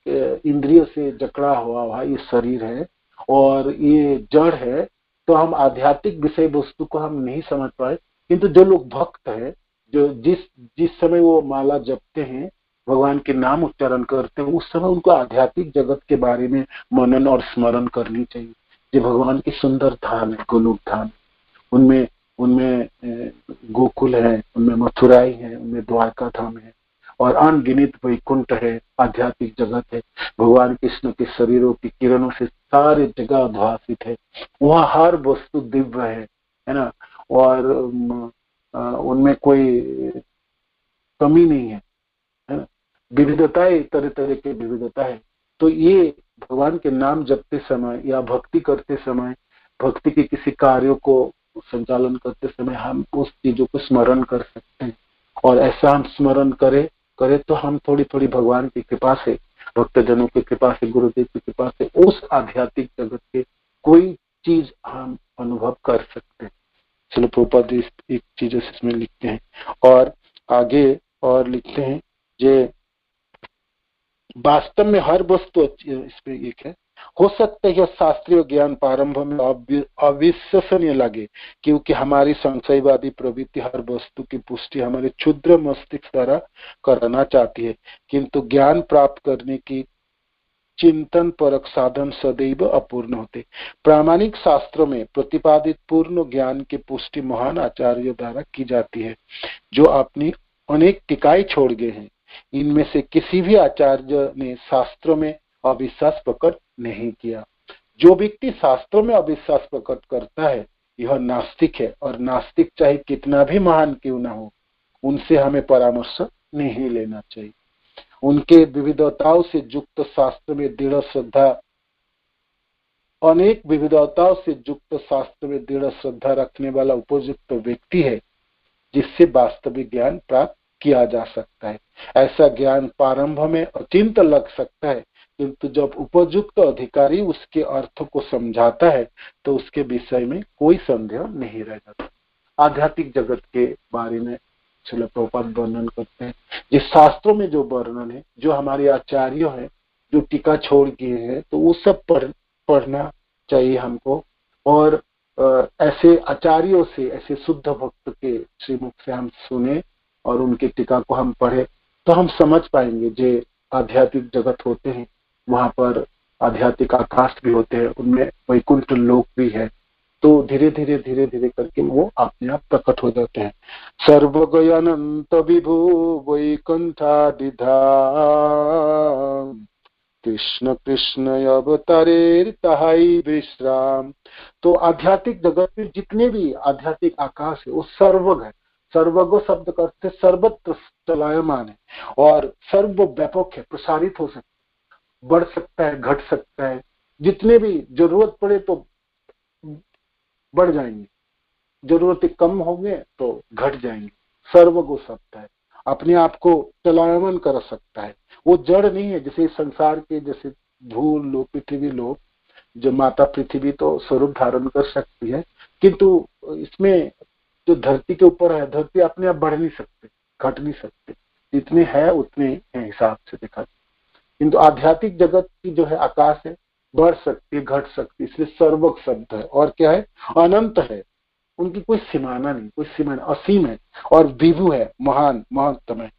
इंद्रिय से जकड़ा हुआ ये शरीर है और ये जड़ है, तो हम आध्यात्मिक विषय वस्तु को हम नहीं समझ पाए। किंतु जो लोग भक्त है, जो जिस समय वो माला जपते हैं, भगवान के नाम उच्चारण करते हैं, उस समय उनको आध्यात्मिक जगत के बारे में मनन और स्मरण करनी चाहिए। जो भगवान की सुंदर धाम है, गोलोक धाम, उनमें उनमें गोकुल है, उनमें मथुराई है, उनमें द्वारका धाम है और अनगिनित वैकुंठ है, आध्यात्मिक जगत है। भगवान कृष्ण के शरीरों की किरणों से सारे जगह उद्भासित है, वहाँ हर वस्तु दिव्य है ना। और उनमें कोई कमी नहीं है ना। विविधताएं, तरह तरह की विविधता है। तो ये भगवान के नाम जपते समय या भक्ति करते समय, भक्ति के किसी कार्यों को संचालन करते समय हम उस चीजों को स्मरण कर सकते हैं। और ऐसा हम स्मरण करें तो हम थोड़ी थोड़ी भगवान की कृपा से, भक्तजनों की कृपा से, गुरुदेव की कृपा से उस आध्यात्मिक जगत के कोई चीज हम अनुभव कर सकते हैं। चलो प्रभुपाद एक चीज इसमें लिखते हैं और आगे और लिखते हैं, जे वास्तव में हर वस्तु, इसमें एक है, हो सकता है यह शास्त्रीय ज्ञान प्रारंभ में अविश्वसनीय लगे, क्योंकि हमारी संशयवादी प्रवृत्ति हर वस्तु की पुष्टि हमारे क्षुद्र मस्तिष्क द्वारा करना चाहती है, किंतु ज्ञान प्राप्त करने की चिंतन परक साधन सदैव अपूर्ण होते। प्रामाणिक शास्त्रों में प्रतिपादित पूर्ण ज्ञान की पुष्टि महान आचार्यों द्वारा की जाती है, जो अपनी अनेक टिकाई छोड़ गए हैं। इनमें से किसी भी आचार्य ने शास्त्रों में अविश्वास प्रकट नहीं किया। जो व्यक्ति शास्त्रों में अविश्वास प्रकट करता है, यह नास्तिक है, और नास्तिक चाहे कितना भी महान क्यों ना हो, उनसे हमें परामर्श नहीं लेना चाहिए। उनके विविधताओं से युक्त शास्त्र में दृढ़ श्रद्धा, अनेक विविधताओं से युक्त शास्त्र में दृढ़ श्रद्धा रखने वाला उपयुक्त व्यक्ति है, जिससे वास्तविक ज्ञान प्राप्त किया जा सकता है। ऐसा ज्ञान प्रारंभ में अचिंत लग सकता है, किंतु जब उपयुक्त अधिकारी उसके अर्थ को समझाता है, तो उसके विषय में कोई संदेह नहीं रह जाता। आध्यात्मिक जगत के बारे में श्रील प्रभुपाद वर्णन करते हैं। ये शास्त्रों में जो वर्णन है, जो हमारे आचार्य हैं, जो टीका छोड़ किए हैं, तो वो सब पढ़ना चाहिए हमको। और ऐसे आचार्यों से, ऐसे शुद्ध भक्त के श्रीमुख से हम सुने और उनके टीका को हम पढ़े, तो हम समझ पाएंगे जो आध्यात्मिक जगत होते हैं, वहां पर आध्यात्मिक आकाश भी होते हैं, उनमें वैकुंठ लोक भी है। तो धीरे धीरे करके वो अपने आप प्रकट हो जाते हैं। सर्वगयानंत विभु वैकुंठादिधाम, कृष्ण कृष्ण अवतारेर तहाई विश्राम। तो आध्यात्मिक जगत में जितने भी आध्यात्मिक आकाश है, वो सर्वग है। सर्वग शब्द का अर्थ सर्वत्र चलायमान है और सर्वव्यापक है, प्रसारित हो सकता है, बढ़ सकता है, घट सकता है। जितने भी जरूरत पड़े तो बढ़ जाएंगे, जरूरतें कम होंगे तो घट जाएंगे। सर्वगो शब्द है, अपने आप को चलायमान कर सकता है। वो जड़ नहीं है, जैसे संसार के, जैसे धूल लो, पृथ्वी लो, जो माता पृथ्वी तो स्वरूप धारण कर सकती है, किंतु इसमें जो धरती के ऊपर है, धरती अपने आप बढ़ नहीं सकते, घट नहीं सकते, जितने है उतने है हिसाब से देखा। किंतु आध्यात्मिक जगत की जो है आकाश है, बढ़ सकती है, घट सकती है, इसलिए सर्वक शब्द है। और क्या है? अनंत है, उनकी कोई सीमाना नहीं, कोई सीमा नहीं, असीम है और विभु है, महान महत्तम है।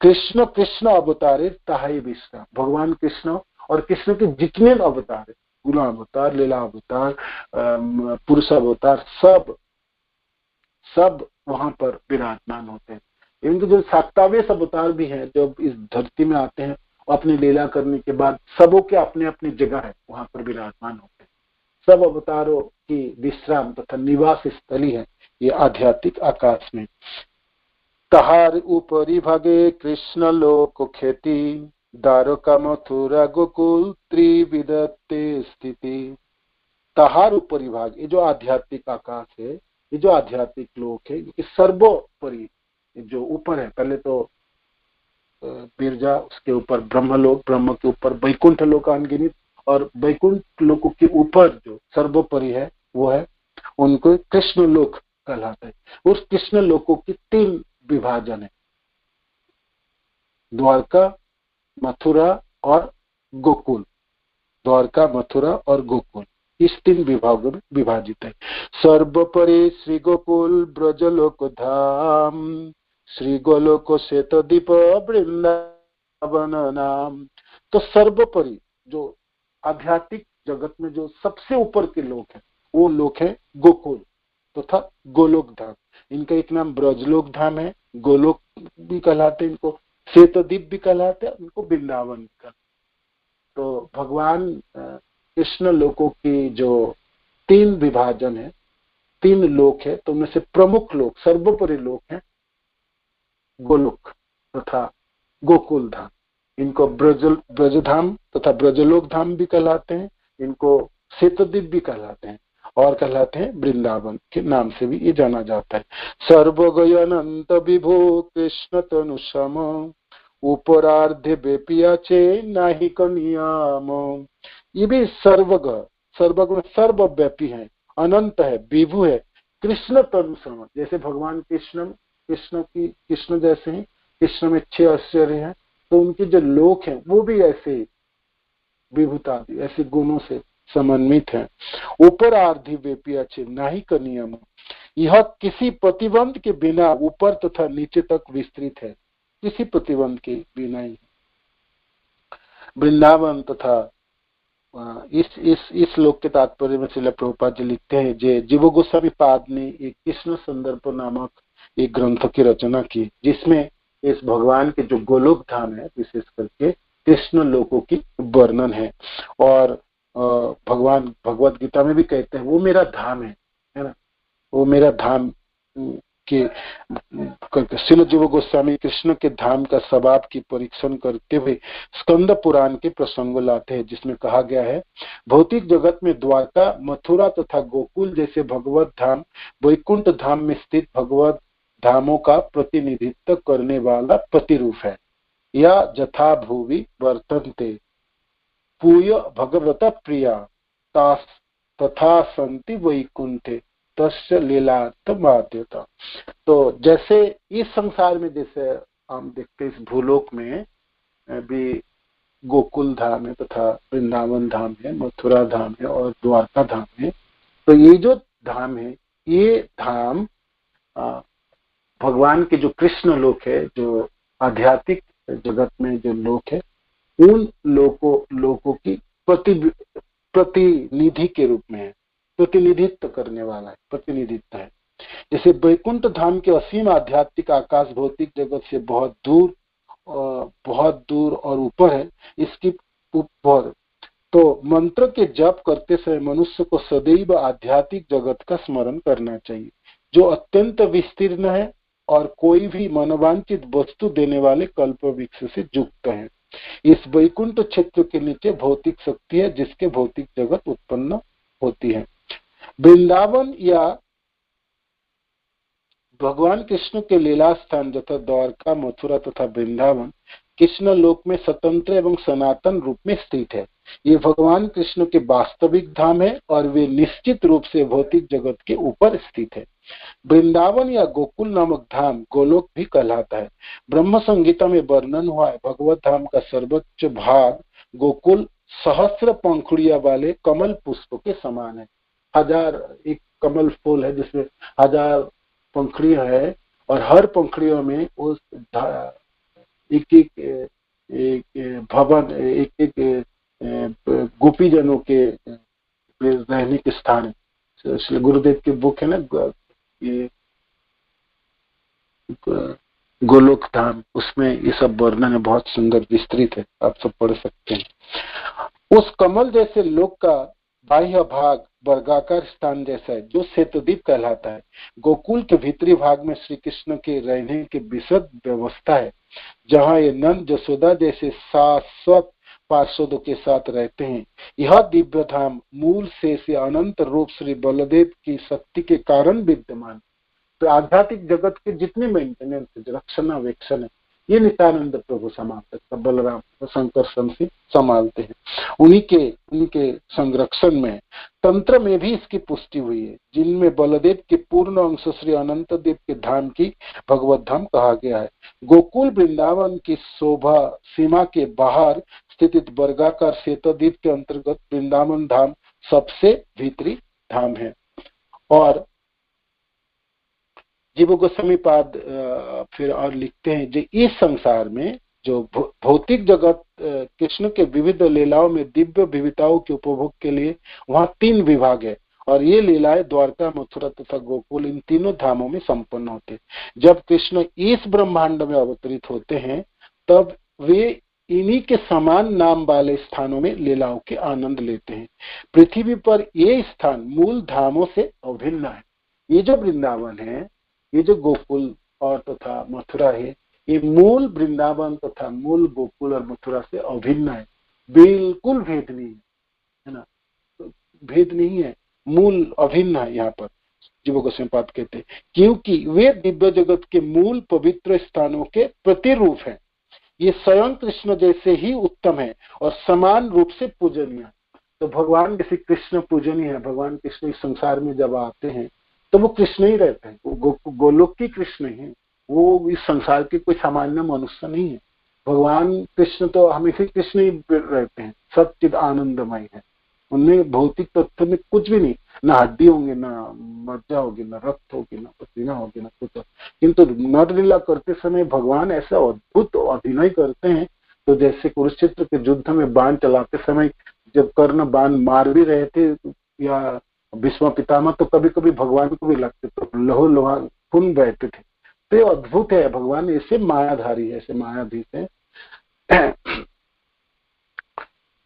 कृष्ण कृष्ण अवतारे ताहि विश्राम। भगवान कृष्ण और कृष्ण के जितने अवतार है, गुणा अवतार, लीला अवतार, पुरुष अवतार, सब वहां पर विराजमान होते हैं। इनके जो 27वें अवतार भी हैं, जब इस धरती में आते हैं, अपनी लीला करने के बाद सबों के अपने अपनी जगह है, वहां पर विराजमान होते हैं। सब अवतारों की विश्राम तथा निवास स्थली है ये आध्यात्मिक आकाश में। तहार ऊपरी भागे कृष्ण लोक ख्याति, द्वारका मथुरा गोकुल त्रिविधते स्थिति। ताहार ऊपरी भाग, ये जो आध्यात्मिक आकाश है, ये जो आध्यात्मिक लोक है, ये सर्वोपरि जो ऊपर है, पहले तो बिरजा, उसके ऊपर ब्रह्मलोक, ब्रह्म के ऊपर वैकुंठ लोक अनगिनित, और वैकुंठ लोकों के ऊपर जो सर्वोपरि है वो है, उनको कृष्ण लोक कहलाता है। उस कृष्ण लोकों की 3 विभाजन है, द्वारका, मथुरा और गोकुल। द्वारका, मथुरा और गोकुल इस 3 विभागों में विभाजित है। सर्वोपरि श्री गोकुल ब्रजलोक धाम, श्री गोलोक श्वेतद्वीप वृंदावन नाम। तो सर्वोपरि जो आध्यात्मिक जगत में जो सबसे ऊपर के लोक है, वो लोक है गोकुल तथा गोलोक धाम। इनका एक नाम ब्रजलोक धाम है, गोलोक भी कहलाते हैं, इनको श्वेतद्वीप भी कहलाते हैं, इनको वृंदावन भी कहलाते हैं। तो भगवान कृष्ण लोकों की जो 3 विभाजन है, 3 लोक है, तो उनमें से प्रमुख लोक, सर्वोपरि लोक है गोलोक तथा गोकुल धाम। इनको ब्रजधाम तथा ब्रजलोक धाम भी कहलाते हैं, इनको श्वेतद्वीप भी कहलाते हैं, और कहलाते हैं वृंदावन के नाम से भी ये जाना जाता है। सर्वगयनंत विभो कृष्ण तनुषम, उपरार्ध बेपियाचे नाही कनियाम। ये भी सर्वग, सर्वग में सर्वव्यापी है, अनंत है, विभु है, कृष्ण तनुषम। जैसे भगवान कृष्ण जैसे हैं, कृष्ण में 6 ऐश्वर्य हैं, तो उनके जो लोक हैं वो भी ऐसे विभुता, ऐसे गुणों से समन्वित है। ऊपर आर्धि व्यापी अच्छे नाही का नियम, यह किसी प्रतिबंध के बिना ऊपर तथा नीचे तक विस्तृत है, किसी प्रतिबंध के बिना ही। वृंदावन तथा इस श्लोक के तात्पर्य में श्रील प्रभुपाद जी लिखते हैं, जीव गोस्वामी पाद ने एक कृष्ण संदर्भ नामक एक ग्रंथ की रचना की, जिसमें इस भगवान के जो गोलोक धाम है, विशेष करके कृष्ण लोकों की वर्णन है। और भगवान भगवत गीता में भी कहते हैं वो मेरा धाम है ना, वो मेरा धाम के श्रील जीव गोस्वामी कृष्ण के धाम का स्वभाव की परीक्षण करते हुए स्कंद पुराण के प्रसंग लाते हैं, जिसमें कहा गया है भौतिक जगत में द्वारका, मथुरा तथा गोकुल जैसे भगवत धाम वैकुंठ धाम में स्थित भगवत धामों का प्रतिनिधित्व करने वाला प्रतिरूप है। या जथा भूवि वर्तन्ते पूय भगवत प्रिया तास तथा संति वैकुंठे तस्य लीलार्थ बाध्यता। तो जैसे इस संसार में जैसे हम देखते हैं, इस भूलोक में भी गोकुल धाम है तथा वृंदावन धाम है, मथुरा धाम है और द्वारका धाम है। तो ये जो धाम है, ये धाम भगवान के जो कृष्ण लोक है, जो आध्यात्मिक जगत में जो लोक है, उन लोकों की प्रतिनिधि के रूप में है, प्रतिनिधित्व करने वाला है, प्रतिनिधित्व है। जैसे वैकुंठ धाम के असीम आध्यात्मिक आकाश भौतिक जगत से बहुत दूर और ऊपर है, इसकी ऊपर तो मंत्र के जप करते समय मनुष्य को सदैव आध्यात्मिक जगत का स्मरण करना चाहिए, जो अत्यंत विस्तीर्ण है और कोई भी मनोवांछित वस्तु देने वाले कल्प वृक्ष से युक्त है। इस वैकुंठ क्षेत्र के नीचे भौतिक शक्ति है, जिसके भौतिक जगत उत्पन्न होती है। वृंदावन या भगवान कृष्ण के लीला स्थान तथा द्वारका, मथुरा तथा वृंदावन कृष्ण लोक में स्वतंत्र एवं सनातन रूप में स्थित है। ये भगवान कृष्ण के वास्तविक धाम है और वे निश्चित रूप से भौतिक जगत के ऊपर स्थित है। वृंदावन या गोकुल नामक धाम गोलोक भी कहलाता है। ब्रह्म संगीता में वर्णन हुआ है, भगवत धाम का सर्वोच्च भाग गोकुल सहस्र पंखुड़िया वाले कमल पुष्प के समान है। 1000 एक कमल फूल है जिसमें 1000 पंखुड़ियां है, और हर पंखुड़ियों में उस एक भवन, एक गोपीजनों के रहने के स्थान है। गुरुदेव की बुक है ना, ये गोलोक धाम, उसमें ये सब वर्णन है, बहुत सुंदर विस्तृत है, आप सब पढ़ सकते हैं। उस कमल जैसे लोक का बाह्य भाग वर्गाकार स्थान जैसा है, जो श्वेतद्वीप कहलाता है। गोकुल के भीतरी भाग में श्री कृष्ण के रहने की विशद व्यवस्था है, जहाँ ये नंद यशोदा जैसे शाश्वत पार्षदों के साथ रहते हैं। यह दिव्य धाम मूल से अनंत रूप श्री बलदेव की शक्ति के कारण विद्यमान। तो आध्यात्मिक जगत के जितने मेंटेनेंस रक्षणावेक्षण है ये नित्यानंद प्रभु संभालते हैं, बलराम शंकर शमशी संभालते हैं। उन्हीं के संरक्षण में तंत्र में भी इसकी पुष्टि हुई है, जिनमें बलदेव के पूर्ण अंश श्री अनंत देव के धाम की भगवत धाम कहा गया है। गोकुल वृंदावन की शोभा सीमा के बाहर स्थित वर्गाकार श्वेतद्वीप के अंतर्गत वृंदावन धाम सबसे भीतरी धाम है। और जीव गोस्वामी पाद फिर और लिखते हैं, जो इस संसार में जो भौतिक जगत कृष्ण के विविध लीलाओं में दिव्य विविधताओं के उपभोग के लिए वहां 3 विभाग है, और ये लीलाएं द्वारका, मथुरा तथा गोकुल इन तीनों धामों में संपन्न होते हैं। जब कृष्ण इस ब्रह्मांड में अवतरित होते हैं तब वे इन्हीं के समान नाम वाले स्थानों में लीलाओं के आनंद लेते हैं। पृथ्वी पर ये स्थान मूल धामों से अभिन्न है। ये जो वृंदावन है, ये जो गोकुल और तथा मथुरा है, ये मूल वृंदावन तथा मूल गोकुल और मथुरा से अभिन्न है, बिल्कुल भेद नहीं है ना, भेद नहीं है, मूल अभिन्न है। यहाँ पर जीव गोस्वामी पाद कहते हैं, क्योंकि वे दिव्य जगत के मूल पवित्र स्थानों के प्रतिरूप हैं। ये स्वयं कृष्ण जैसे ही उत्तम है और समान रूप से पूजनीय। तो भगवान जैसे कृष्ण पूजनीय है, भगवान कृष्ण इस संसार में जब आते हैं तो वो कृष्ण ही रहते हैं, वो गोलोक की कृष्ण है, वो इस संसार के कोई सामान्य मनुष्य नहीं है। भगवान कृष्ण तो हमेशा कृष्ण ही रहते हैं, सच्चिद आनंदमय है, उनमें भौतिक तत्व में कुछ भी नहीं, ना हड्डी होंगे, ना मज्जा होगी, ना रक्त होगी, ना पसीना होगी, ना कुछ। किंतु नरलीला करते समय भगवान ऐसा अद्भुत अभिनय करते हैं। तो जैसे कुरुक्षेत्र के युद्ध में बाण चलाते समय जब कर्ण बाण मार भी रहे थे या भीष्म पितामह, तो कभी कभी भगवान को भी लगते तो लहो लोहा खून बहते थे। तो ये अद्भुत है, भगवान ऐसे मायाधारी है, ऐसे मायाधीश है।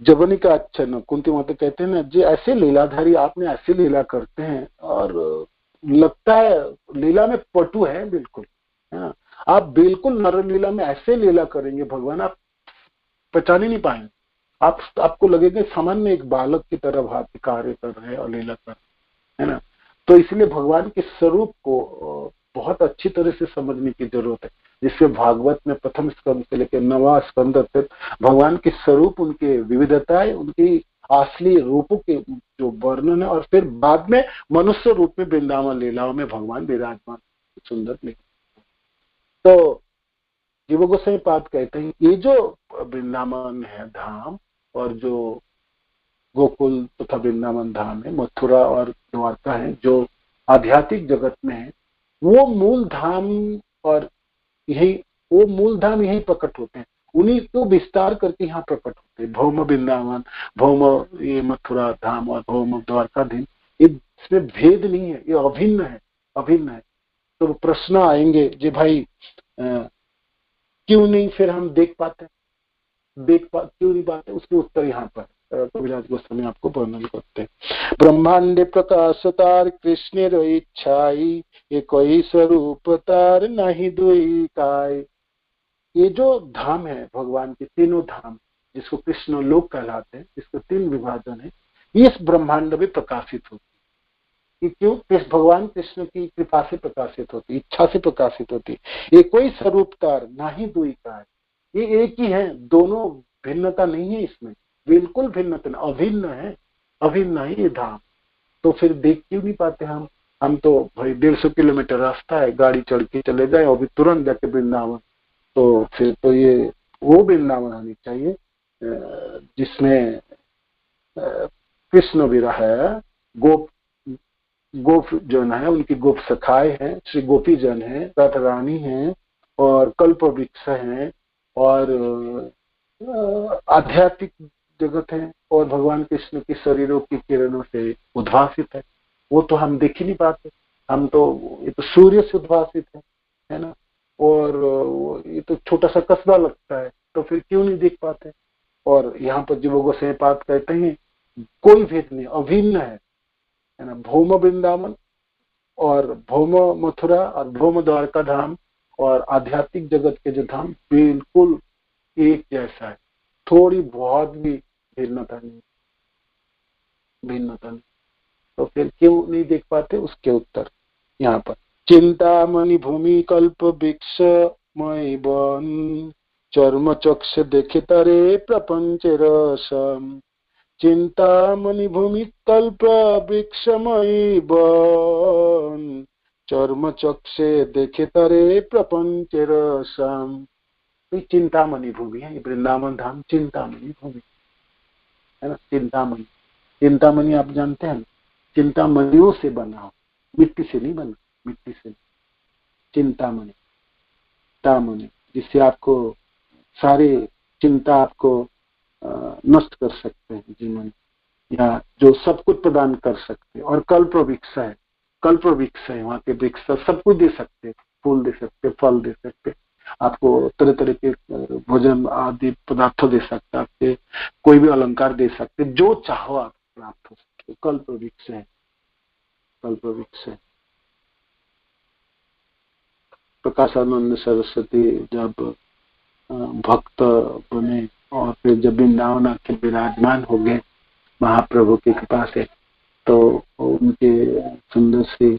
जवनी का अच्छा न कुंती माता कहते हैं ना, जी ऐसे लीलाधारी आपने ऐसे लीला करते हैं और लगता है लीला में पटु है बिल्कुल, है आप बिल्कुल नर लीला में ऐसे लीला करेंगे भगवान, आप पहचान ही नहीं पाएंगे। आपको लगेगा सामान्य एक बालक की तरह भांति कार्य कर रहे हैं और लीला कर रहे हैं, है ना। तो इसलिए भगवान के स्वरूप को बहुत अच्छी तरह से समझने की जरूरत है, जिससे भागवत में प्रथम स्कंद से लेकर 9वां स्कंद तक भगवान के स्वरूप, उनके विविधताएं, उनकी असली रूपों के जो वर्णन है, और फिर बाद में मनुष्य रूप में वृंदावन लीलाओं में भगवान विराजमान सुंदर लिखे। तो जीव गोस्वामी पाद कहते हैं, ये जो वृंदावन है धाम और जो गोकुल तथा वृंदावन धाम है, मथुरा और द्वारका है, जो आध्यात्मिक जगत में है, वो मूल धाम, और यही वो मूल धाम यही प्रकट होते हैं, उन्हीं को विस्तार करके यहाँ प्रकट होते हैं। भौम वृंदावन, भौम ये मथुरा धाम और भौम द्वारका धाम, इसमें भेद नहीं है, ये अभिन्न है, अभिन्न है। तो प्रश्न आएंगे जी भाई क्यों नहीं फिर हम देख पाते, क्यों नहीं पाते, उसके उत्तर यहाँ पर कविराज गोस्वामी आपको वर्णन करते हैं। ब्रह्मांडे प्रकाशतार कृष्ण इच्छाई, ये कोई स्वरूप तार नहीं दुई काय। ये जो धाम है भगवान के तीनों धाम, जिसको कृष्ण लोक कहलाते हैं, जिसको 3 विभाजन है, इस ब्रह्मांड में प्रकाशित होती है। क्यों? भगवान कृष्ण की कृपा से प्रकाशित होती, इच्छा से प्रकाशित होती। ये कोई स्वरूप तार नहीं दुई काय, ये एक ही है, दोनों भिन्नता नहीं है इसमें, बिल्कुल भिन्नता, अभिन्न है, अभिन्न है ये धाम। तो फिर देख क्यों नहीं पाते हम तो भाई 150 किलोमीटर रास्ता है, गाड़ी चढ़ के चले जाए और भी तुरंत जाके वृंदावन। तो फिर तो ये वो वृंदावन होनी चाहिए जिसमें कृष्ण भी रहा है, गोप जन है, उनकी गोप सखाए हैं, श्री गोपी जन है, रथ रानी है और कल्प वृक्ष है और आध्यात्मिक जगत है, और भगवान कृष्ण की शरीरों की किरणों से उद्भासित है। वो तो हम देख ही नहीं पाते, हम तो ये तो सूर्य से उद्भासित है ना, और ये तो छोटा सा कस्बा लगता है, तो फिर क्यों नहीं देख पाते। और यहाँ पर जीव गोस्वामी पाद कहते हैं कोई भेद नहीं, अभिन्न है ना। भौम वृंदावन और भौम मथुरा और भौम द्वारका धाम और आध्यात्मिक जगत के जो धाम बिल्कुल एक जैसा है, थोड़ी बहुत भी भिन्नता नहीं। तो फिर क्यों नहीं देख पाते, उसके उत्तर यहाँ पर। चिंतामणि भूमि कल्प वृक्ष मय बन, चर्म चक्ष देखे तरे प्रपंच रसम। चिंतामणि भूमि कल्प वृक्ष मय बन, चर्म चक्षे देखे तरे प्रपंच रसम। चिंतामणि भूमि है वृंदावन धाम, चिंतामणि भूमि है ना। चिंतामणि आप जानते हैं, चिंतामणियों से बना हो, मिट्टी से नहीं बना, मिट्टी से। चिंतामणि जिससे आपको सारे चिंता आपको नष्ट कर सकते हैं जीवन, या जो सब कुछ प्रदान कर सकते हैं। और कल्प वृक्ष है, वहाँ के वृक्ष सब कुछ दे सकते, फूल दे सकते, फल दे सकते, आपको तरह तरह के भोजन आदि पदार्थों दे सकते, आपके कोई भी अलंकार दे सकते, जो चाहो आप प्राप्त हो सकते। कल्प वृक्ष है। प्रकाशानंद सरस्वती जब भक्त बने और फिर जब वृंदावन आके विराजमान हो गए महाप्रभु की कृपा से, तो उनके सुंदर से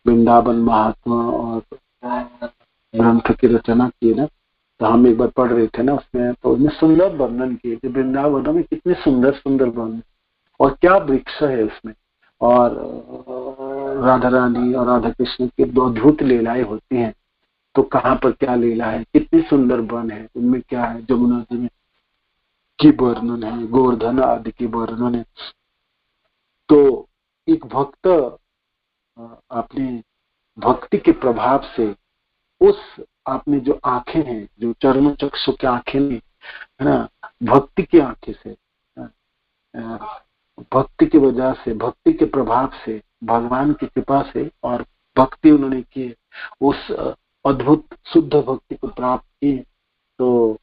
वृंदावन महात्मा और ग्रंथ की रचना की ना। तो हम एक बार पढ़ रहे थे ना उसमें, तो उसमें सुंदर वर्णन किए कि वृंदावन में कितने सुंदर सुंदर वर्णन और क्या वृक्ष है उसमें, और राधा रानी और राधा कृष्ण की दो अद्भुत लीलाएं होती हैं। तो कहाँ पर क्या लीला है, कितनी सुंदर वन है, उनमें क्या है, जमुना जी में की वर्णन है, गोवर्धन आदि की वर्णन है। तो एक भक्त अपने भक्ति के प्रभाव से उस आपने जो आंखें हैं, जो चर्म चक्षु की आंखें है ना, भक्ति की आंखें से, भक्ति की वजह से, भक्ति के प्रभाव से, भगवान की कृपा से और भक्ति उन्होंने की, उस अद्भुत शुद्ध भक्ति को प्राप्त की। तो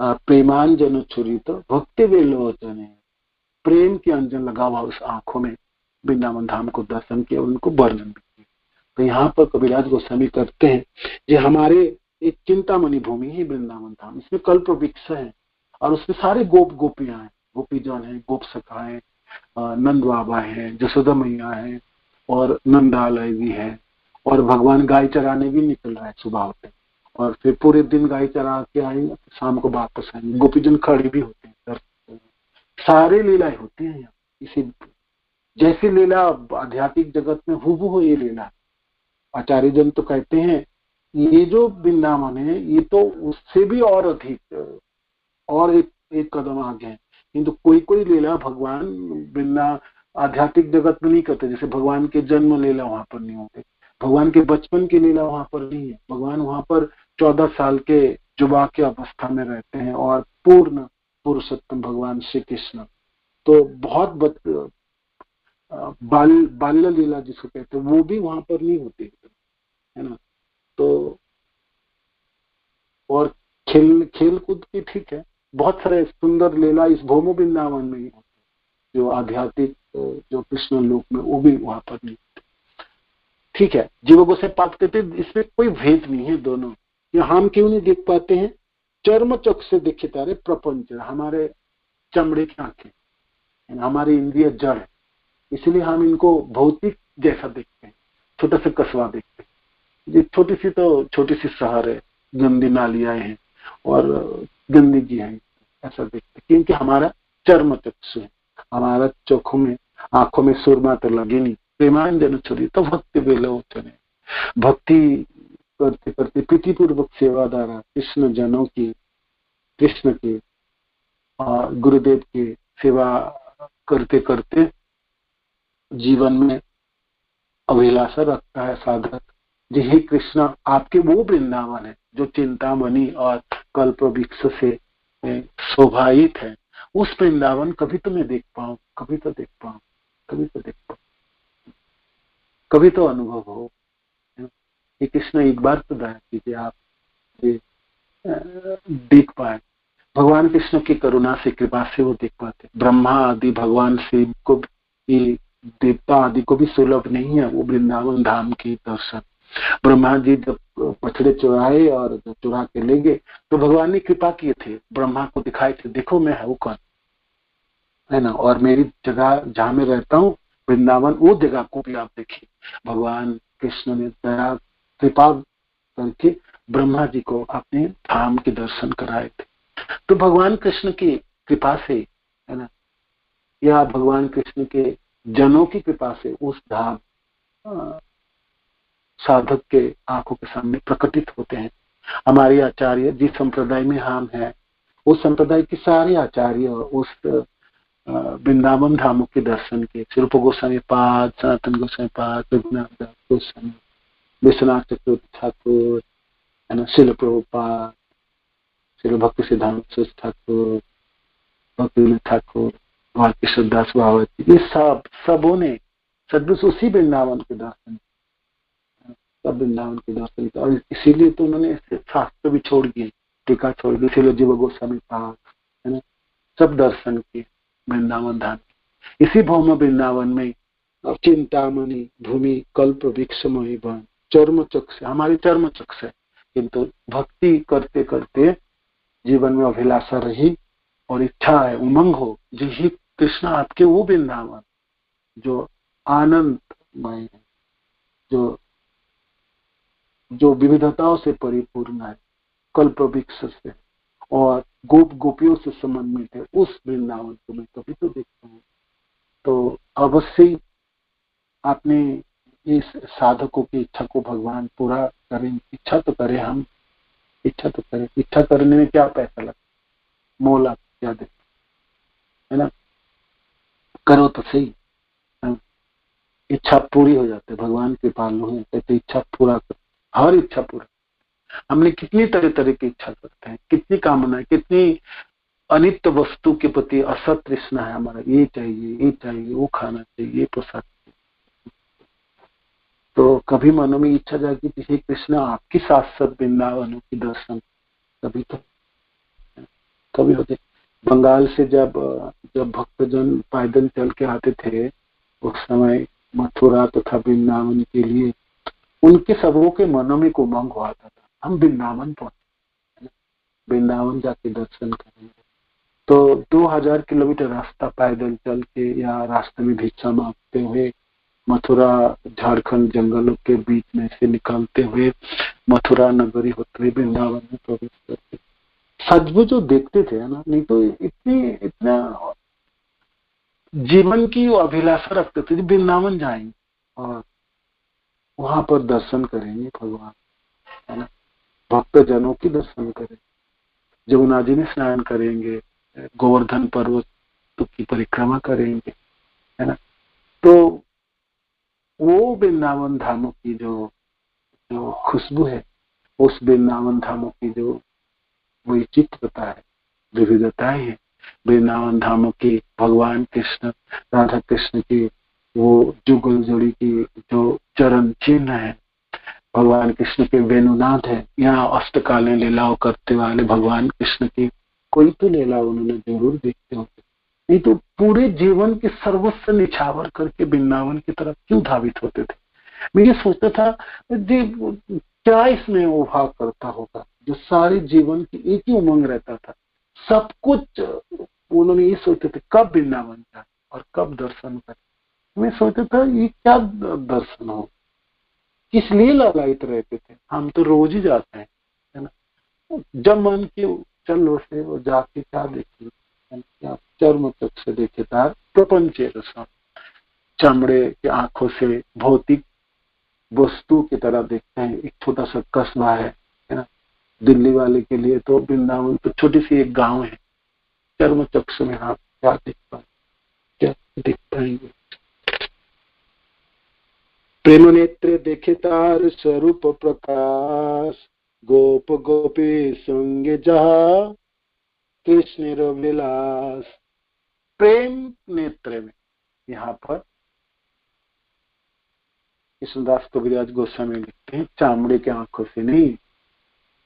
प्रेमांजन छुरी तो भक्ति विलोचन है, प्रेम की अंजन लगा हुआ उस आंखों में वृंदावन धाम को दर्शन किया, उनको वर्णन भी किया। तो यहाँ पर कबीराज गोस्वामी करते हैं, ये हमारे एक चिंतामणि भूमि है वृंदावन धाम, इसमें कल्प वृक्ष है और उसमें सारे गोपियां हैं, गोपीजन है, गोप सखा है, नंद बाबा है, जसोदा मैया है और नंदालय भी है, और भगवान गाय चराने भी निकल रहा है सुबह होते, और फिर पूरे दिन गाय चरा के आएंगे, शाम को वापस आएंगे। गोपीजन खड़े भी होते हैं, सारे लीलाएं होती हैं। इसी जैसी लीला आध्यात्मिक जगत में हूबहू ये लीला। आचार्य जन तो कहते हैं ये जो वृंदावन है ये तो उससे भी और अधिक और एक कदम आगे है। किंतु कोई लीला भगवान वृंदा आध्यात्मिक जगत में नहीं करते, जैसे भगवान के जन्म लीला वहां पर नहीं होते, भगवान के बचपन की लीला वहां पर नहीं है। भगवान वहां पर 14 साल के युवा की अवस्था में रहते हैं और पूर्ण पुरुषोत्तम भगवान श्री कृष्ण तो बहुत बाल्य लीला जिसको कहते हैं वो भी वहां पर नहीं होती है ना। तो और खेल कूद की ठीक है, बहुत सारे सुंदर लीला इस भौमो वृंदावन में ही होते, जो आध्यात्मिक जो कृष्ण लोक में वो भी वहां पर नहीं होते। ठीक है, जीवों से पाप करते इसमें कोई भेद नहीं है दोनों। ये हम क्यों नहीं देख पाते हैं, चर्म चक से देखे तारे प्रपंच, हमारे चमड़े की आंखें, हमारी इंद्रिय जड़ है, इसलिए हम इनको भौतिक जैसा देखते हैं, छोटा सा कस्बा देखते हैं, ये छोटी सी शहर है, गंदी नालियां हैं और गंदगी है, ऐसा देखते हैं, क्योंकि हमारा चर्म चक्षु है, हमारा चोखों में आंखों में सुरमा तो लगे नहीं। प्रेमांजन छुरी तो भक्ति विलोचन है, भक्ति करते करते प्रीति पूर्वक सेवा द्वारा कृष्ण जनों की, कृष्ण की और गुरुदेव की सेवा करते करते जीवन में अभिलाषा रखता है साधक जी, हे कृष्ण आपके वो वृंदावन है जो चिंतामणि और कल्प वृक्ष से शोभायित है, उस वृंदावन कभी तो मैं देख पाऊं, कभी तो देख पाऊं, कभी तो अनुभव हो। ये कृष्ण एक बार तो दया कीजिए, आप देख पाए। भगवान कृष्ण की करुणा से, कृपा से वो देख पाते। ब्रह्मा आदि भगवान शिव को, देवता आदि को भी सुलभ नहीं है वो वृंदावन धाम के दर्शन। ब्रह्मा जी जब बछड़े चुराए और जब चुरा के ले गए तो भगवान ने कृपा किए थे, ब्रह्मा को दिखाए थे, देखो मैं हूँ कौन, है ना। और मेरी जगह जहाँ मैं रहता हूँ वृंदावन, वो जगह को भी आप देखिए, भगवान कृष्ण ने दया कृपा करके ब्रह्मा जी को अपने धाम के दर्शन कराए थे। तो भगवान कृष्ण की कृपा से, है ना, या भगवान कृष्ण के जनों की कृपा से उस धाम साधक के आंखों के सामने प्रकटित होते हैं। हमारे आचार्य जिस संप्रदाय में हम हैं, उस संप्रदाय के सारे आचार्य उस वृंदावन धामों के दर्शन के, श्री रूप गोस्वामी पाद, सनातन गोस्वामी पाद, रघुनाथ दास गोस्वामी, विश्वनाथ चक्रवर्ती ठाकुर, है ना, शिल प्रभुपाद, श्री भक्ति सिद्धांत ठाकुर, भक्ति ठाकुर, कृष्णदास बाबा जी, ये सबों ने सदगुरु उसी वृंदावन के दर्शन, सब वृंदावन के दर्शन किया। और इसीलिए तो उन्होंने शास्त्र भी छोड़ दिए, टीका छोड़ दी, इसीलिए जीव गोस्वामी पाद, है ना, सब दर्शन किए वृंदावन धाम। इसी भौम वृंदावन में चिंतामणि भूमि कल्प वृक्ष वन, चर्म चक्ष, हमारी चर्म चक्ष है, किंतु भक्ति करते करते जीवन में अभिलाषा रही और इच्छा है, उमंग हो, जो ही कृष्ण आपके वो वृंदावन जो आनंदमय है, जो विविधताओं से परिपूर्ण है, कल्प वृक्ष से और गोपियों से समन्वित है, उस वृंदावन को मैं कभी तो देखता हूँ। तो अवश्य आपने इस साधकों की इच्छा को भगवान पूरा करें। इच्छा तो करें, हम इच्छा तो करें। इच्छा करने में क्या पैसा लगता, मोल आप क्या देते, है ना। करो तो सही, इच्छा पूरी हो जाती है। भगवान कृपालु है, कहते इच्छा पूरा कर, हर इच्छा पूरा। हमने कितनी तरह तरह की इच्छा करते हैं, कितनी कामनाएं, कितनी अनित्य वस्तु के प्रति असत तृष्णा है हमारा, ये चाहिए, ये चाहिए, वो खाना चाहिए, ये पोशाक। तो कभी मनों में इच्छा जागी कि हे कृष्ण आपकी शाश्वत वृंदावनों की दर्शन कभी तो कभी होते। बंगाल से जब भक्तजन पैदल चल के आते थे उस समय मथुरा तथा वृंदावन के लिए, उनके सबों के मनों में उमंग हुआ था, हम वृंदावन पहुंचे, वृंदावन जाके दर्शन करेंगे। तो 2000 किलोमीटर रास्ता पैदल चल के या रास्ते में भिक्षा मांगते हुए मथुरा झारखंड जंगलों के बीच में से निकलते हुए मथुरा नगरी होते हुए वृंदावन में प्रवेश करते, सचमुच जो देखते थे ना, नहीं तो इतना जीवन की अभिलाषा रखते थे वृंदावन जाएंगे और वहां पर दर्शन करेंगे भगवान, है ना, भक्त जनों की दर्शन करेंगे, जमुना जी में स्नान करेंगे, गोवर्धन पर्वत की परिक्रमा करेंगे, है ना। तो वो वृंदावन धामों की जो खुशबू है, उस वृंदावन धामों की जो वैचित्रता है, विविधताएं है, वृंदावन धामों की भगवान कृष्ण राधा कृष्ण की वो जुगल जोड़ी की जो चरण चिन्ह है, भगवान कृष्ण के वेणुनाथ है, यहाँ अष्टकालीन लीलाओं करते वाले भगवान कृष्ण की कोई तो लीला उन्होंने जरूर देखते होते, नहीं तो पूरे जीवन के सर्वस्व निछावर करके वृंदावन की तरफ क्यों धावित होते थे। मैं ये सोचता था जी क्या इसमें वो भाव करता होगा जो सारे जीवन की एक ही उमंग रहता था, सब कुछ उन्होंने ये सोचते थे कब वृंदावन जाए और कब दर्शन करे। मैं सोचता था ये क्या दर्शन हो, किस लिए लालायित रहते थे, हम तो रोज ही जाते हैं, है ना। जब मन की चलो से वो जाके क्या देखे, क्या चर्म तक से देखे तार प्रपंच रसम, चमड़े की आंखों से भौतिक वस्तु की तरह देखते हैं। एक छोटा सा कस्बा है ना, दिल्ली वाले के लिए तो वृंदावन तो छोटी सी एक गांव है, चर्म चक्ष में आप क्या देख पाएंगे। प्रेम नेत्रे देखे तार स्वरूप प्रकाश, गोप गोपी संग जहा कृष्ण विलास। प्रेम नेत्र में यहाँ पर कृष्णदास कविराज गोस्वामी लिखते हैं चामड़े की आंखों से नहीं,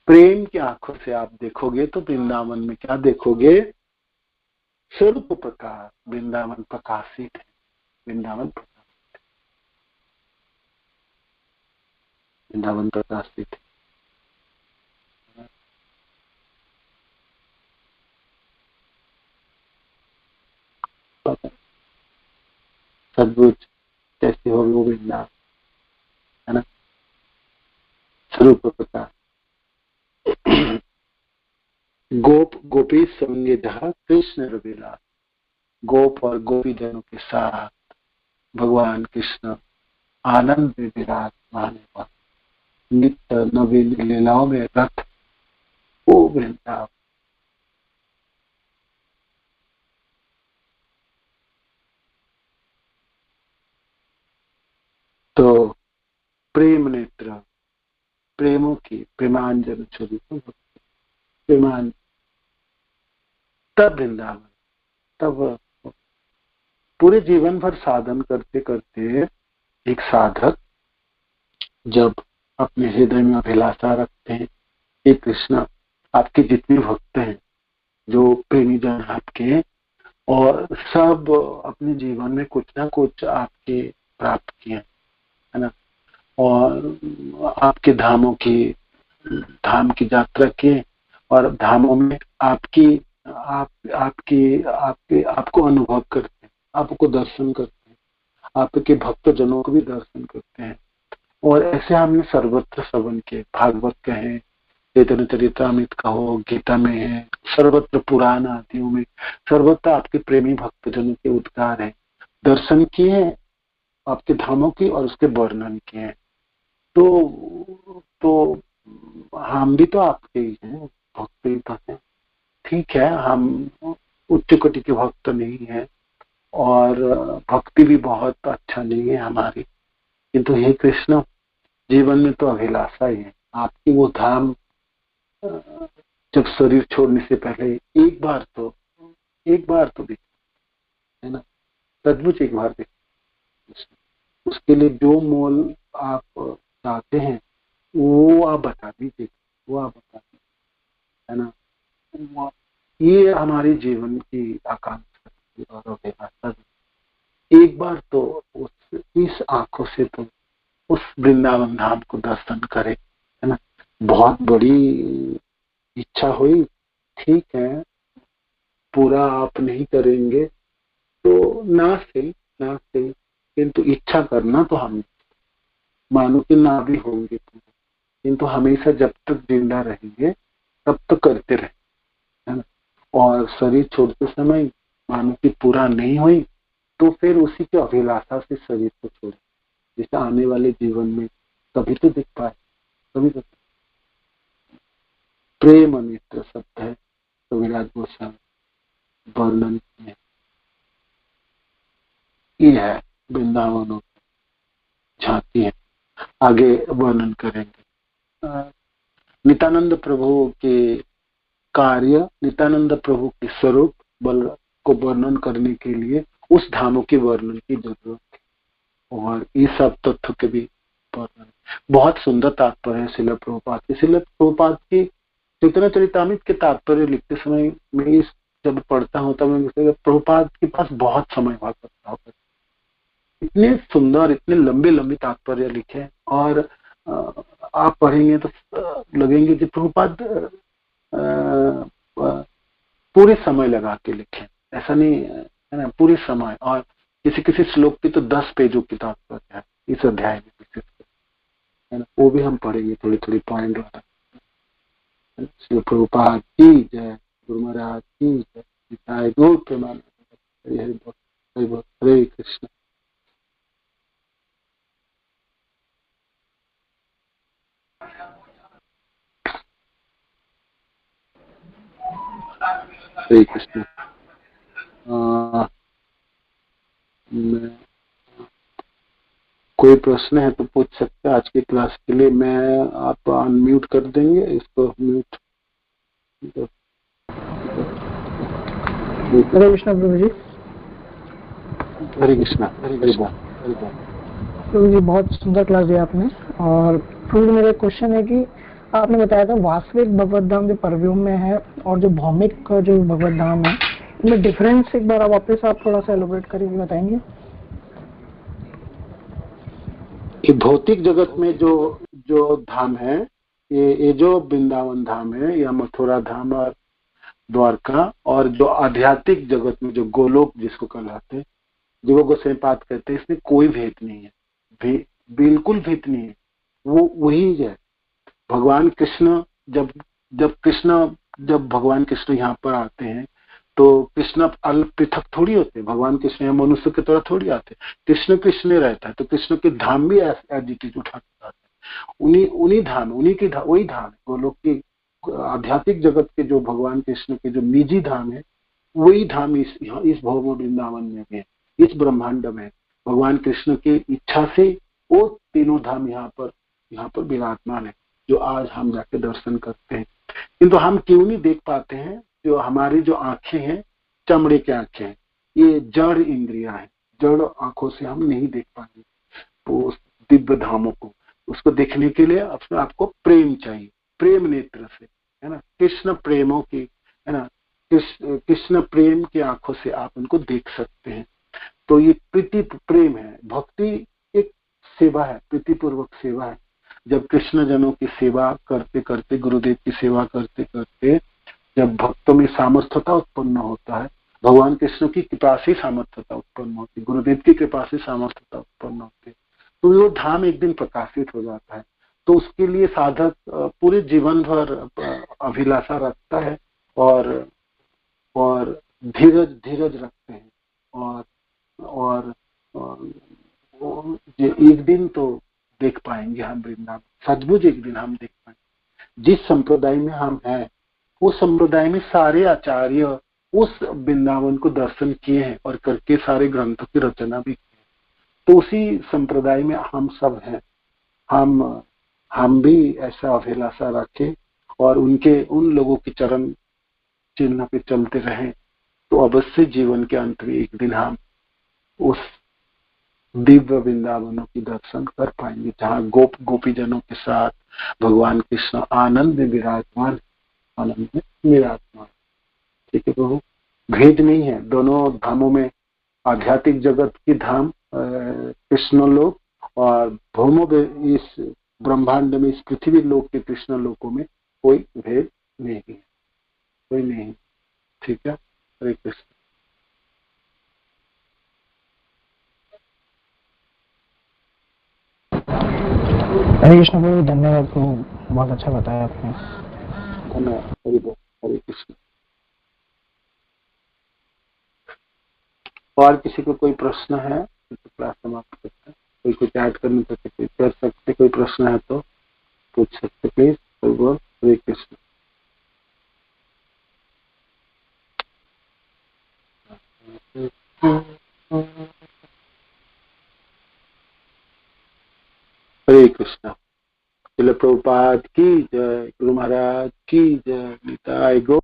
प्रेम की आंखों से आप देखोगे तो वृंदावन में क्या देखोगे, स्वरूप प्रकाश, वृंदावन प्रकाशित है, वृंदावन प्रकाशित है। वृंदावन प्रकाशित है। सद्बुद्ध कैसे हो वो वृंदावन, है ना, स्वरूप प्रकाश। गोप गोपी संगे जहा कृष्ण रविलास, गोप और गोपी जनों के साथ भगवान कृष्ण आनंद में विराजमान हुआ, नित्य नवीन लीलाओं में रथ वो वृंदावन। तो प्रेम नेत्र, प्रेमों की प्रेमांजन छवि, प्रेमान, तब वृंदावन, तब पूरे जीवन भर साधन करते करते एक साधक जब अपने हृदय में अभिलाषा रखते हैं कि कृष्ण आपके जितने भक्त हैं, जो प्रेमी जन आपके, और सब अपने जीवन में कुछ ना कुछ आपके प्राप्त किए, है ना, और आपके धाम की यात्रा किए, और धामों में आपको अनुभव करते हैं, आपको दर्शन करते हैं, आपके भक्त जनों को भी दर्शन करते हैं। और ऐसे हमने सर्वत्र श्रवण किए, भागवत कहें, चैतन्य चरितामृत कहो, गीता में है, सर्वत्र पुराण आदियों में सर्वत्र आपके प्रेमी भक्त जनों के उद्गार है, दर्शन किए आपके धामों की और उसके वर्णन किए हैं। तो हम भी तो आपके ही हैं, भक्त ही तो हैं। ठीक है, हम उच्च कोटि के भक्त नहीं है और भक्ति भी बहुत अच्छा नहीं है हमारी, किंतु हे कृष्ण, जीवन में तो अभिलाषा ही है आपकी वो धाम, जब शरीर छोड़ने से पहले एक बार तो देख, है ना, सचमुच एक बार देख। उसके लिए जो मोल आप चाहते हैं वो आप बता दीजिए, है ना। ये हमारी जीवन की आकांक्षा और अभिलाषा, एक बार तो इस आंखों से तो उस वृंदावन धाम को दर्शन करे, है ना। बहुत बड़ी इच्छा हुई, ठीक है, पूरा आप नहीं करेंगे तो ना से, किंतु इच्छा करना तो हम मानो कि ना भी होंगे, किंतु हमेशा जब तक जिंदा रहेंगे तब तक करते रहे, है ना। और शरीर छोड़ते समय मानो कि पूरा नहीं हुई तो फिर उसी की अभिलाषा से शरीर को छोड़े, जैसे आने वाले जीवन में कभी तो दिख पाए, कभी तो। प्रेम नेत्र शब्द है तो विराट गोस्वामी वर्णन किए, ये है वृंदावनों की झांकी है। आगे वर्णन करेंगे नित्यानंद प्रभु के कार्य, नित्यानंद प्रभु के स्वरूप बल को वर्णन करने के लिए उस धामों के वर्णन की जरूरत है, और ये सब तथ्य के भी वर्णन। बहुत सुंदर तात्पर्य है श्रील प्रभुपाद की। श्रील प्रभुपाद की चैतन्य चरितामृत के तात्पर्य लिखते समय मैं जब पढ़ता हूँ तब मैं प्रभुपाद के पास बहुत समय हुआ करता होगा, इतने सुंदर, इतने लंबे तात्पर्य लिखे, और आप पढ़ेंगे तो लगेंगे कि प्रभुपाद पूरे समय लगा के लिखे, ऐसा नहीं है ना, पूरे समय। और किसी श्लोक की तो 10 पेजों की तात्पर्य है इस अध्याय में विशेषकर, है ना, वो भी हम पढ़ेंगे थोड़ी पॉइंट वाला। श्री प्रभुपाद की जय, गुरु महाराज की जय, गौर प्रेमानंद, हरे कृष्ण। हरे कृष्ण। कोई प्रश्न है तो पूछ सकते हैं आज की क्लास के लिए। मैं आप अनम्यूट कर देंगे इसको, म्यूट। हरे कृष्ण प्रभु जी। हरे कृष्ण। प्रभु जी बहुत सुंदर क्लास दिया आपने। और प्रभु जी मेरा क्वेश्चन है कि आपने बताया था वास्तविक भगवत धाम जो परव्यूम में है और जो भौमिक का जो भगवत धाम है, इनमें डिफरेंस एक बार वापस आप थोड़ा सा एलोबरेट करके बताएंगे। भौतिक जगत में जो जो धाम है, ये जो वृंदावन धाम है या मथुरा धाम और द्वारका, और जो आध्यात्मिक जगत में जो गोलोक जिसको कहलाते हैं, जीव गोसाईपाद कहते हैं, इसमें कोई भेद नहीं है, बिल्कुल भेद नहीं है, वो वही है। भगवान कृष्ण जब भगवान कृष्ण यहाँ पर आते हैं तो कृष्ण अलग पृथक थोड़ी होते हैं। भगवान कृष्ण यहाँ मनुष्य की तरह थोड़ी आते हैं। कृष्ण कृष्ण रहता है तो कृष्ण के धाम भी एज इट इज उठा के आते हैं। उन्हीं धाम, वही धाम है गोलोक की आध्यात्मिक जगत के, जो भगवान कृष्ण के जो निजी धाम है, वही धाम इस भौम वृंदावन में भी है, इस ब्रह्मांड में है। भगवान कृष्ण की इच्छा से वो तीनों धाम यहाँ पर विराजमान है, जो आज हम जाके दर्शन करते हैं। किंतु हम क्यों नहीं देख पाते हैं? जो हमारी जो आंखें हैं, चमड़े की आंखें हैं, ये जड़ इंद्रियां हैं, जड़ आंखों से हम नहीं देख पाएंगे तो उस दिव्य धामों को। उसको देखने के लिए आपको प्रेम चाहिए, प्रेम नेत्र से, है ना, कृष्ण प्रेमों की, है ना, कृष्ण प्रेम की आंखों से आप उनको देख सकते हैं। तो ये प्रीति प्रेम है। भक्ति एक सेवा है, प्रीतिपूर्वक सेवा है। जब कृष्ण जनों की सेवा करते करते, गुरुदेव की सेवा करते करते जब भक्तों में सामर्थ्यता उत्पन्न होता है, भगवान कृष्ण की कृपा से सामर्थ्यता उत्पन्न होती है, गुरुदेव की कृपा से सामर्थ्यता उत्पन्न होती है, तो वो धाम एक दिन प्रकाशित हो जाता है। तो उसके लिए साधक पूरे जीवन भर अभिलाषा रखता है और धीरज रखते हैं और एक दिन तो देख पाएंगे हम वृंदावन, सचमुच एक दिन हम देख पाएंगे। जिस संप्रदाय में हम हैं, उस संप्रदाय में सारे आचार्य उस वृंदावन को दर्शन किए हैं और करके सारे ग्रंथों की रचना भी की है। तो उसी संप्रदाय में हम सब हैं। हम भी ऐसा अभिलाषा रखें और उन लोगों के चरण चिन्ह पे चलते रहें, तो अवश्य जीवन के अंत में एक दिन हम उस दिव्य वृंदावनों की दर्शन कर पाएंगे, जहाँ गोपीजनों के साथ भगवान कृष्ण आनंद में विराजमान, आनंद में विराजमान। ठीक है प्रभु, भेद नहीं है दोनों धामों में। आध्यात्मिक जगत की धाम कृष्ण लोक और भौमो इस ब्रह्मांड में, इस पृथ्वी लोक के कृष्ण लोकों में कोई भेद नहीं है, कोई नहीं। ठीक है, हरे कृष्ण। हरे कृष्ण प्रभु, धन्यवाद प्रभु, बहुत अच्छा बताया आपने। धन्यवाद, हरे कृष्ण। और किसी को कोई प्रश्न है तो क्लास समाप्त करते हैं। कोई कुछ ऐड करने कर सकते, कोई प्रश्न है तो पूछ सकते, प्लीज। कोई बोल। हरे कृष्ण। हरे कृष्ण। श्रील प्रभुपाद की जय, गुरु महाराज की जय, निताय गौर।